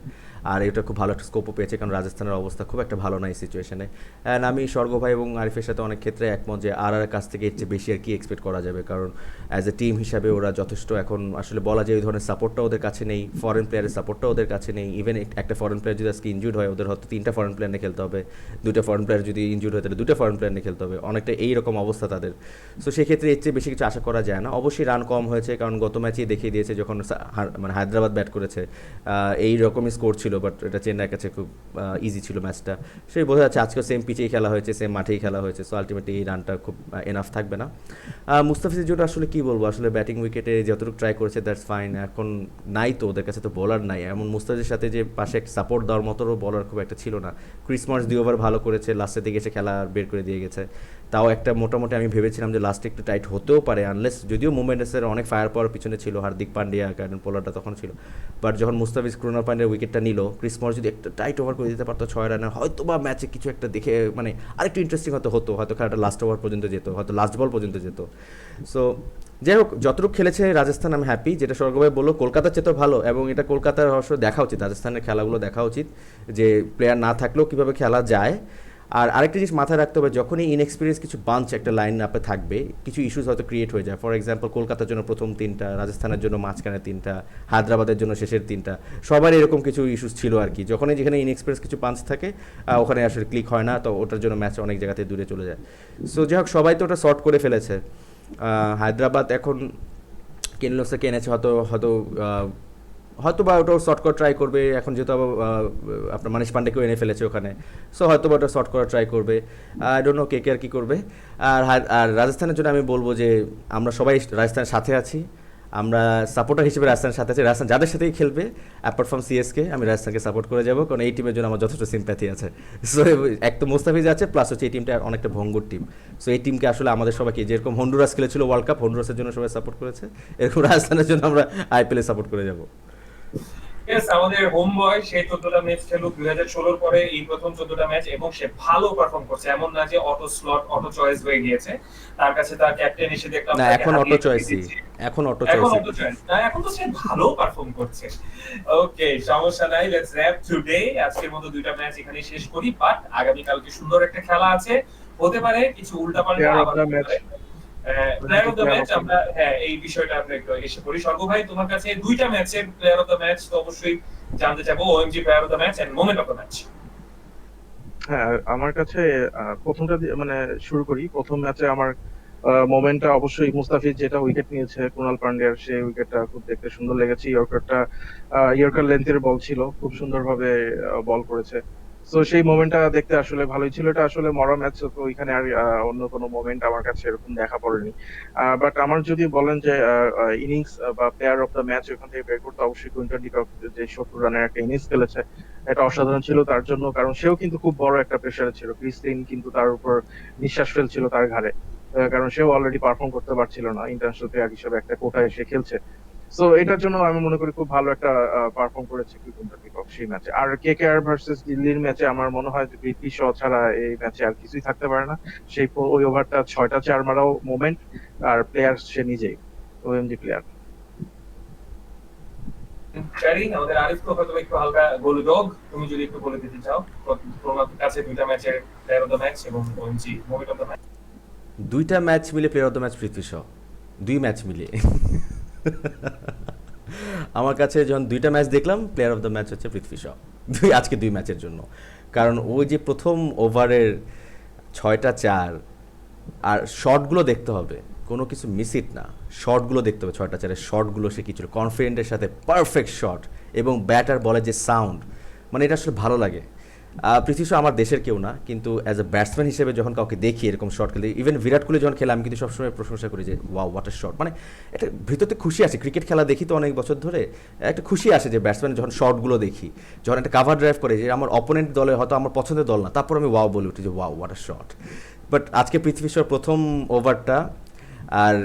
আর এটা খুব ভালো একটা স্কোপও পেয়েছে, কারণ রাজস্থানের অবস্থা খুব একটা ভালো নাই সিচুয়েশনে। অ্যান্ড আমি স্বর্গ ভাই এবং আরিফের সাথে অনেক ক্ষেত্রে একমত যে আর কাছ থেকে এর চেয়ে বেশি আর কি এক্সপেক্ট করা যাবে, কারণ অ্যাজ এ টিম হিসাবে ওরা যথেষ্ট এখন আসলে বলা যায় ওই ধরনের সাপোর্টটা ওদের কাছে নেই, ফরেন প্লেয়ারের সাপোর্টটা ওদের কাছে নেই। ইভেন একটা ফরেন প্লেয়ার যদি আজকে ইনজুর্ড হয়, ওদের হয়তো 3টা ফরেন প্লেয়ার নিয়ে খেলতে হবে, 2টা ফরেন প্লেয়ার যদি ইনজুর্ড হয় তাহলে 2টা ফরেন প্লেয়ার নিয়ে খেলতে হবে, অনেকটা এইরকম অবস্থা তাদের। সো সেক্ষেত্রে এর চেয়ে বেশি কিছু আশা করা যায় না। অবশ্যই রান কম হয়েছে, কারণ গত ম্যাচেই দেখিয়ে দিয়েছে যখন মানে হায়দ্রাবাদ ব্যাট করেছে এই রকমই স্কোর ছিল, বাট এটা চেন্নাইয়ের কাছে খুব ইজি ছিল ম্যাচটা। সেই বোঝা যাচ্ছে আজকেও সেম পিচেই খেলা হয়েছে, সেম মাঠেই খেলা হয়েছে, সো আলটিমেটলি এই রানটা খুব এনাফ থাকবে না। মুস্তাফিজের জন্য আসলে কি বলবো, আসলে ব্যাটিং উইকেটে যতটুকু ট্রাই করেছে দ্যাটস ফাইন, এখন নাই তো ওদের কাছে তো বোলার নাই, এমন মুস্তাফিজের সাথে যে পাশে সাপোর্ট দেওয়ার মতোও বোলার খুব একটা ছিল না। ক্রিস মরিস 2 ওভার ভালো করেছে, লাস্টের দিকে এসে খেলা বের করে দিয়ে গেছে, তাও একটা মোটামুটি আমি ভেবেছিলাম যে লাস্টে একটু টাইট হতেও পারে, আনলেস যদিও মুম্বাইন্ডার্সের অনেক ফায়ার পাওয়ার পিছনে ছিল, হার্দিক পান্ডিয়া, কারণ পোলারটা তখন ছিল। বাট যখন মুস্তাফিজ ক্রুনাল পান্ডিয়ার উইকেটটা নিল, ক্রিস মরিস যদি একটা টাইট ওভার করে দিতে পারতো 6 রানের, হয়তো বা ম্যাচে কিছু একটা দেখে মানে আরেকটু ইন্টারেস্টিং হয়তো খেলাটা লাস্ট ওভার পর্যন্ত যেত, হয়তো লাস্ট বল পর্যন্ত যেত। সো যাই হোক, যতটুকু খেলেছে রাজস্থান আমি হ্যাপি। যেটা স্বর্গভাই বললো কলকাতার চেয়ে তো ভালো, এবং এটা কলকাতার অবশ্য দেখা উচিত, রাজস্থানের খেলাগুলো দেখা উচিত যে প্লেয়ার না থাকলেও কীভাবে খেলা যায়। আর আরেকটা জিনিস মাথায় রাখতে হবে, যখনই ইনএক্সপিরিয়েন্স কিছু বাঞ্চ একটা লাইন আপে থাকবে, কিছু ইস্যুস হয়তো ক্রিয়েট হয়ে যায়। ফর এক্সাম্পল কলকাতার জন্য প্রথম 3টা, রাজস্থানের জন্য মাঝখানে 3টা, হায়দ্রাবাদের জন্য শেষের 3টা, সবার এরকম কিছু ইস্যুস ছিল আর কি। যখনই যেখানে ইনএক্সপিরিয়েন্স কিছু পাঞ্চ থাকে ওখানে আসলে ক্লিক হয় না, তো ওটার জন্য ম্যাচ অনেক জায়গাতে দূরে চলে যায়। সো যাই হোক, সবাই তো ওটা শর্ট করে ফেলেছে। হায়দ্রাবাদ এখন কেনলোসকে এনেছে, হয়তো বা ওটাও শর্ট করা ট্রাই করবে এখন, যেহেতু আপনার মানিশ পান্ডেকেও এনে ফেলেছে ওখানে। সো হয়তো বা ওটা শর্ট করা ট্রাই করবে, আই ডোন্ট নো কে আর কী করবে। আর রাজস্থানের জন্য আমি বলবো যে আমরা সবাই রাজস্থানের সাথে আছি, আমরা সাপোর্টার হিসেবে রাজস্থানের সাথে আছি। রাজস্থান যাদের সাথেই খেলবে অ্যাপার্ট ফ্রম সিএসকে, আমি রাজস্থানকে সাপোর্ট করে যাবো, কারণ এই টিমের জন্য আমার যথেষ্ট সিম্প্যাথি আছে। সো এক তো মুস্তাফিজ আছে, প্লাস হচ্ছে এই টিমটা অনেকটা ভঙ্গুর টিম। সো এই টিমকে আসলে আমাদের সবাইকে, যেরকম হন্ডুরাস খেলেছিল ওয়ার্ল্ড কাপ, হন্ডুরাসের জন্য সবাই সাপোর্ট করেছে, এরকম রাজস্থানের জন্য আমরা আইপিএলে সাপোর্ট করে যাবো। Yes, আমাদের হোম বয় সে 14টা ম্যাচ খেললো 2016 পরে, এই প্রথম 14টা ম্যাচ, এবং সে ভালো পারফর্ম করছে। এমন না যে অটো স্লট, অটো চয়েস হয়ে গিয়েছে তার কাছে। তার ক্যাপ্টেন এসে দেখলাম না, তাকে এখন হারিয়ে অটো চয়েসই, দিচ্ছে। এখন অটো এখন চয়েসই। অটো চয়েস না, এখন তো সে ভালো পারফর্ম করছে। ওকে, সমস্যা নাই, লেটস র‍্যাপ টুডে। আজকের মতো 2টা ম্যাচ এখানেই শেষ করি, বাট আগামী কালকে সুন্দর একটা খেলা আছে, হতে পারে কিছু উল্টাপাল্টা Player of আবার the হতে match. পারে। প্লেয়ার অফ দ্য ম্যাচ আমরা, হ্যাঁ, এই বিষয়টা আমরা একটু এসে পড়ি। স্বর্গ ভাই, তোমার কাছে 2টা ম্যাচের প্লেয়ার অফ দ্য ম্যাচ তো অবশ্যই জানতে চাইবো। OMG player of the match and moment of the match. হ্যাঁ, আমার কাছে প্রথমটা মানে শুরু করি। প্রথম ম্যাচে আমার মোমেন্টটা অবশ্যই মুস্তাফিজ যেটা উইকেট নিয়েছে কুনাল পান্ডিয়ার, সেই উইকেটটা খুব দেখতে সুন্দর লেগেছে। ইয়র্কার লেন্থের বল ছিল, খুব সুন্দরভাবে বল করেছে। তো সেই মোমেন্টটা দেখতে আসলে ভালোই ছিল। এটা আসলে মরা ম্যাচ, তো ওইখানে আর অন্য কোনো মোমেন্ট আমার কাছে এরকম দেখা পড়েনি। বাট আমার যদি বলেন যে ইনিংস বা প্লেয়ার অফ দ্য ম্যাচ ওখান থেকে বের করতে, অবশ্যই কুইন্টন ডি কক যে 70 রানের একটা ইনিংস খেলেছে, এটা অসাধারণ ছিল তার জন্য। কারণ সেও কিন্তু খুব বড় একটা প্রেসারে ছিল, ক্রিস লিন কিন্তু তার উপর নিঃশ্বাস ফেলছিল তার ঘাড়ে, কারণ সেও অলরেডি পারফর্ম করতে পারছিল না, ইন্টারন্যাশনাল প্লেয়ার হিসেবে একটা কোটায় এসে খেলছে। সো এটার জন্য আমি মনে করি খুব ভালো একটা পারফর্ম করেছে কুইন্টন ডি কক সেই ম্যাচে। আর কেকেআর ভার্সেস দিল্লির ম্যাচে আমার মনে হয় যে পৃথ্বী শ ছাড়া এই ম্যাচে আর কিছুই থাকতে পারে না। সেই ওই ওভারটা 6টা 4 মারাও মোমেন্ট, আর প্লেয়ার সে নিজেই ওএমজি প্লেয়ার। শারিন, আমাদের আরিফ তো হয়তো একটু হালকা গোলযোগ, তুমি যদি একটু বলে দিতে চাও তোমার কাছে 2টা ম্যাচের প্লেয়ার অফ দ্য ম্যাচ এবং OMG moment of the match. 2টা ম্যাচ মিলে player of the match Prithvi Shaw, 2 match মিলিয়ে। আমার কাছে যখন 2টা ম্যাচ দেখলাম, প্লেয়ার অফ দ্য ম্যাচ হচ্ছে পৃথ্বী শ, আজকে 2 ম্যাচের জন্য। কারণ ওই যে প্রথম ওভারের 6টা 4, আর শটগুলো দেখতে হবে, কোনো কিছু মিস ইট না, শটগুলো দেখতে হবে। 6টা 4-এর শটগুলো সে কি ছিল, কনফিডেন্টের সাথে পারফেক্ট শট, এবং ব্যাটার বলে যে সাউন্ড, মানে এটা আসলে ভালো লাগে। পৃথ্বী শ আমার দেশের কেউ না, কিন্তু অ্যাজ এ ব্যাটসম্যান হিসেবে যখন কাউকে দেখি এরকম শট খেলতে, ইভেন বিরাট কোহলি যখন খেলে, আমি কিন্তু সবসময় প্রশংসা করি যে ওয়াও হোয়াট আ শট। মানে একটা ভিতরতে খুশি আসে, ক্রিকেট খেলা দেখি তো অনেক বছর ধরে, একটা খুশি আসে যে ব্যাটসম্যান যখন শটগুলো দেখি, যখন একটা কাভার ড্রাইভ করে, যে আমার অপোনেন্ট দলে হয়তো আমার পছন্দের দল না, তারপর আমি ওয়াও বলে উঠি যে wow what a shot. But আজকে পৃথ্বী শর প্রথম ওভারটা, আর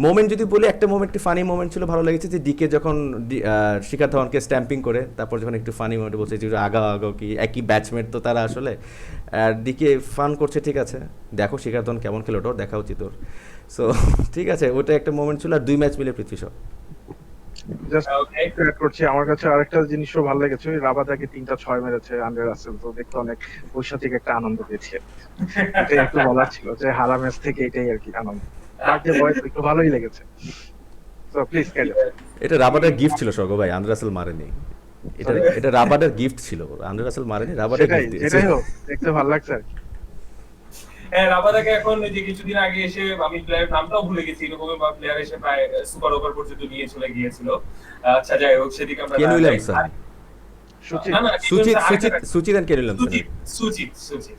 মোমেন্ট যদি বলি, একটা মোমেন্ট, একটু ফানি মোমেন্ট ছিল, ভালো লেগেছে যে ডিকে যখন শিখর ধাওয়ানকে স্ট্যাম্পিং করে, তারপর যখন একটু ফানি মোমেন্টে বলছে যে আগাও কি একই ব্যাটসম্যান তো তারা আসলে, আর ডিকে ফান করছে, ঠিক আছে, দেখো শিখর ধাওয়ান কেমন খেলো, ওটাও দেখা উচিত ওর। সো ঠিক আছে, ওটা একটা মোমেন্ট ছিল। আর 2 ম্যাচ মিলে পৃথ্বী শ। জাস্ট অ্যাড করছি, আমার কাছে আরেকটা জিনিসও ভালো লেগেছে, ওই রাবাদাকে 3টা 6 মেরেছে আন্ড্রে রাসেল, তো দেখতে অনেক বৈশাখিক একটা আনন্দ পেয়েছে। এটাই একটু বলার ছিল যে হারা ম্যাচ থেকে এটাই আর কি আনন্দ। বার্থডে বয় একটু ভালোই লেগেছে। So please carry. এটা রাবারের গিফট ছিল স্বর্গ ভাই, আন্ড্রে রাসেল মারেনি, এটা রাবারের গিফট ছিল, আন্ড্রে রাসেল মারেনি, রাবারের সেটাই গিফট দিয়েছে। সেটাই হোক, দেখতে ভালো লাগছে আর কি। হ্যাঁ, রাবাদাকে এখন যে কিছুদিন আগে এসে, আমি প্লেয়ার নামটাও ভুলে গেছি, এরকম বা প্লেয়ার এসে প্রায় সুপার ওভার পর্যন্ত নিয়ে চলে গিয়েছিল। আচ্ছা, যাই হোক, সেদিকে আমরা কেন উইলিয়ামসন, সুচিত না না, সুচিত এন্ড কেন উইলিয়ামসন। সুচিত।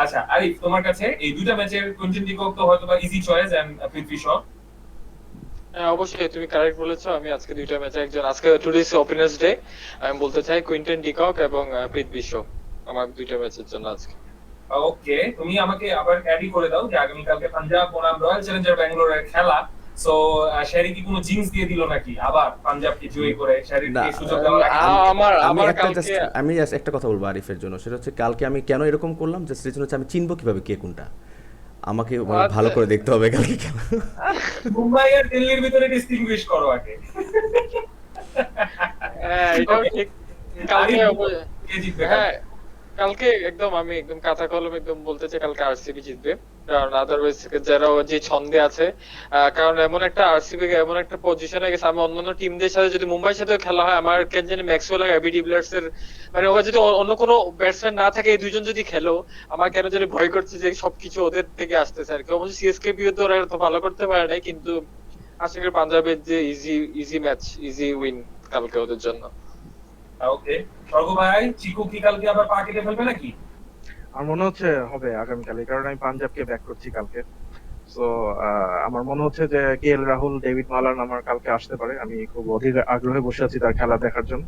আচ্ছা আরিফ, তোমার কাছে এই 2টা ম্যাচের কুইন্টন ডি কক তো হয়তো বা ইজি চয়েস এন্ড পৃথ্বী শ। হ্যাঁ, অবশ্যই তুমি কারেক্ট বলেছো। আমি আজকে 2টা ম্যাচে আজকে টুডেস ওপেনার্স ডে, আমি বলতে চাই কুইন্টন ডি কক এবং পৃথ্বী শ আমার 2টা ম্যাচের জন্য আজকে। ওকে, তুমি আমাকে আবার অ্যাডই করে দাও যে আগামীকালকে পাঞ্জাব বনাম রয়্যাল চ্যালেঞ্জার ব্যাঙ্গালোরের খেলা। সো শ্যারি কি কোনো জিন্স দিয়ে দিল নাকি আবার পাঞ্জাবকে জয়ী করে শ্যারিকে সুযোগ দেওয়ার আগে? আমি জাস্ট একটা কথা বলবো আরিফের জন্য, সেটা হচ্ছে কালকে আমি কেন এরকম করলাম, জাস্ট রিজন হচ্ছে আমি চিনবো কিভাবে কে কোনটা, আমাকে ভালো করে দেখতে হবে কালকে খেলা। মুম্বাই আর দিল্লির ভিতরে ডিস্টিংগুইশ করো আগে। হ্যাঁ এটাও ঠিক। কালকে কে জিতবে? হ্যাঁ কালকে একদম আমি একদম কাঁচা কলম একদম বলতে চাই কালকে আরসিবি জিতবে, কারণ আদারওয়াইজ যারা যে ছন্দে আছে, কারণ এমন একটা আরসিবি এমন একটা পজিশনে গেছে, আমি অন্যান্য টিমদের সাথে যদি মুম্বাইয়ের সাথে খেলা হয়, আমার কেন জানি ম্যাক্সওয়েল আর এবি ডিভিলিয়ার্স এর মানে ওরা যদি অন্য কোনো ব্যাটসম্যান না থাকে, এই দুইজন যদি খেলো, আমার কেন জানি ভয় করছে যে সবকিছু ওদের থেকে আসতেছে আর কি। অবশ্যই সিএসকে বিরুদ্ধে ওরা তো ভালো করতে পারে নাই, কিন্তু আশা করি পাঞ্জাবের যে ইজি ম্যাচ, ইজি উইন কালকে ওদের জন্য। ওকে, স্বর্গ ভাই, চিকু কি কালকে আবার পা কেটে ফেলবে নাকি? আমার মনে হচ্ছে হবে আগামীকাল, এই কারণে আমি পাঞ্জাবকে ব্যাক করছি কালকে। সো আমার মনে হচ্ছে যে কে এল রাহুল, ডেভিড মালান আমার কালকে আসতে পারে। আমি খুব অধীর আগ্রহে বসে আছি তার খেলা দেখার জন্য।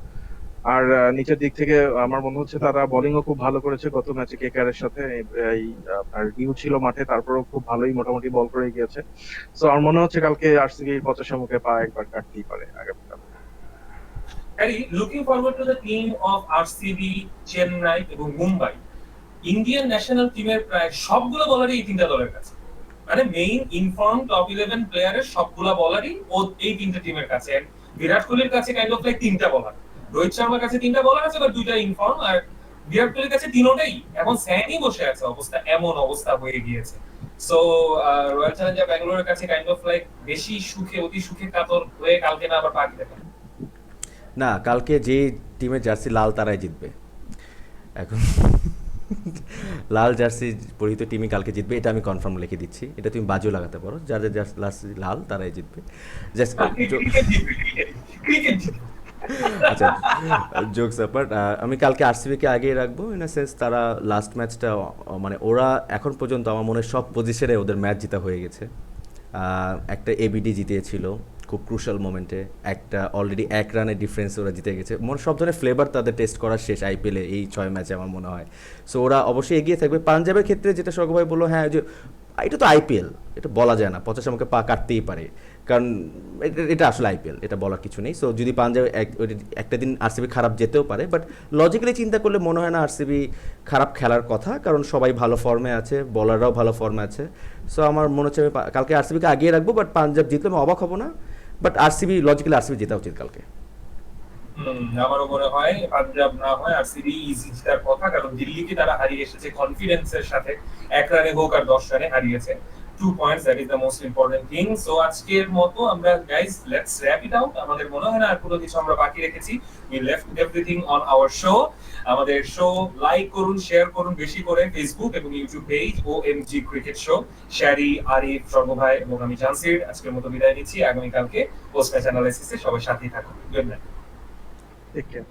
আর নিচের দিক থেকে আমার মনে হচ্ছে তারা বোলিংও খুব ভালো করেছে গত ম্যাচে কেকেআর এর সাথে। এই আপনার ডিউ ছিল মাঠে, তারপরেও খুব ভালোই মোটামুটি বল করে গিয়েছে। সো আমার মনে হচ্ছে কালকে আরসিবি পঁচাশি মুখে পা একবার কাটতেই পারে আগামীকাল। Harry, looking forward to the team of RCB, Chennai এবং মুম্বাই। ইন্ডিয়ান ন্যাশনাল টিমের প্রায় সবগুলো বলারই এই তিনটা দলের কাছে, মানে মেইন ইনফর্ম টপ 11 প্লেয়ারের সবগুলা বলারই ও এই তিনটা টিমের কাছে। And বিরাট কোহলির কাছে কাইন্ড অফ লাইক তিনটা বলার, রোহিত শর্মার কাছে তিনটা বলার আছে, বা দুইটা ইনফর্ম, আর বিরাট কোহলির কাছে তিনটাই। এখন স্যানি বসে আছে, অবস্থা এমন অবস্থা হয়ে গিয়েছে। সো রয়্যাল চ্যালেঞ্জার ব্যাঙ্গালোরের কাছে কাইন্ড অফ লাইক বেশি সুখে অতি সুখে কাতর হয়ে কালকে না আবার বাকি দেখেন। না, কালকে যে টিমের জার্সি লাল তারাই জিতবে। এখন লাল জার্সি পরিহিত টিমই কালকে জিতবে, এটা আমি কনফার্ম লিখে দিচ্ছি। এটা তুমি বাজিও লাগাতে পারো, যাদের জার্সি লাল তারাই জিতবে। জাস্ট আচ্ছা, জোকস অ্যাপার্ট, আমি কালকে আরসিবিকে আগিয়ে রাখবো ইন আ সেন্স তারা লাস্ট ম্যাচটা মানে ওরা এখন পর্যন্ত আমার মনে হয় সব পজিশনে ওদের ম্যাচ জিতা হয়ে গেছে। একটা এবিডি জিতিয়েছিল খুব ক্রুশাল মোমেন্টে, একটা অলরেডি 1 রানের ডিফারেন্স ওরা জিতে গেছে। মনে সব ধরনের ফ্লেভার তাদের টেস্ট করার শেষ আইপিএলে এই 6 ম্যাচে আমার মনে হয়। সো ওরা অবশ্যই এগিয়ে থাকবে। পাঞ্জাবের ক্ষেত্রে যেটা সর্গ ভাই বললো, হ্যাঁ যে এটা তো আইপিএল, এটা বলা যায় না, 50 আমাকে পা কাটতেই পারে, কারণ এটা আসলে আইপিএল, এটা বলার কিছু নেই। সো যদি পাঞ্জাব একটা দিন আরসিবি খারাপ যেতেও পারে, বাট লজিক্যালি চিন্তা করলে মনে হয় না আরসিবি খারাপ খেলার কথা, কারণ সবাই ভালো ফর্মে আছে, বলাররাও ভালো ফর্মে আছে। সো আমার মনে হচ্ছে আমি কালকে আরসিবিকে আগিয়ে রাখবো, বাট পাঞ্জাব জিতলে আমি অবাক হবো না। বাট আরসিবি লজিক্যালি আরসিবি জেতা উচিত কালকে। আমারও মনে হয় পাঞ্জাব না হয় আরসিবি ইজি জেতার কথা, কারণ দিল্লিকে তারা হারিয়ে এসেছে কনফিডেন্সের সাথে, 1 রানে হোক আর 10 রানে হারিয়েছে। 2 points, that is the most important thing. So আজকের মতো আমরা guys let's wrap it out. আমাদের মনে হয় না আর কোনো কিছু আমরা বাকি রেখেছি। We left everything on our show. আমাদের শো লাইক করুন, শেয়ার করুন বেশি করে ফেসবুক এবং YouTube page OMG cricket show. Sherry, Arif, Swarga ভাই এবং আমি জানসির আজকের মতো বিদায় নিচ্ছি। আগামী কালকে পোস্ট ম্যাচ অ্যানালাইসিসে সবাই সাথেই থাকুন। Good night. Take care.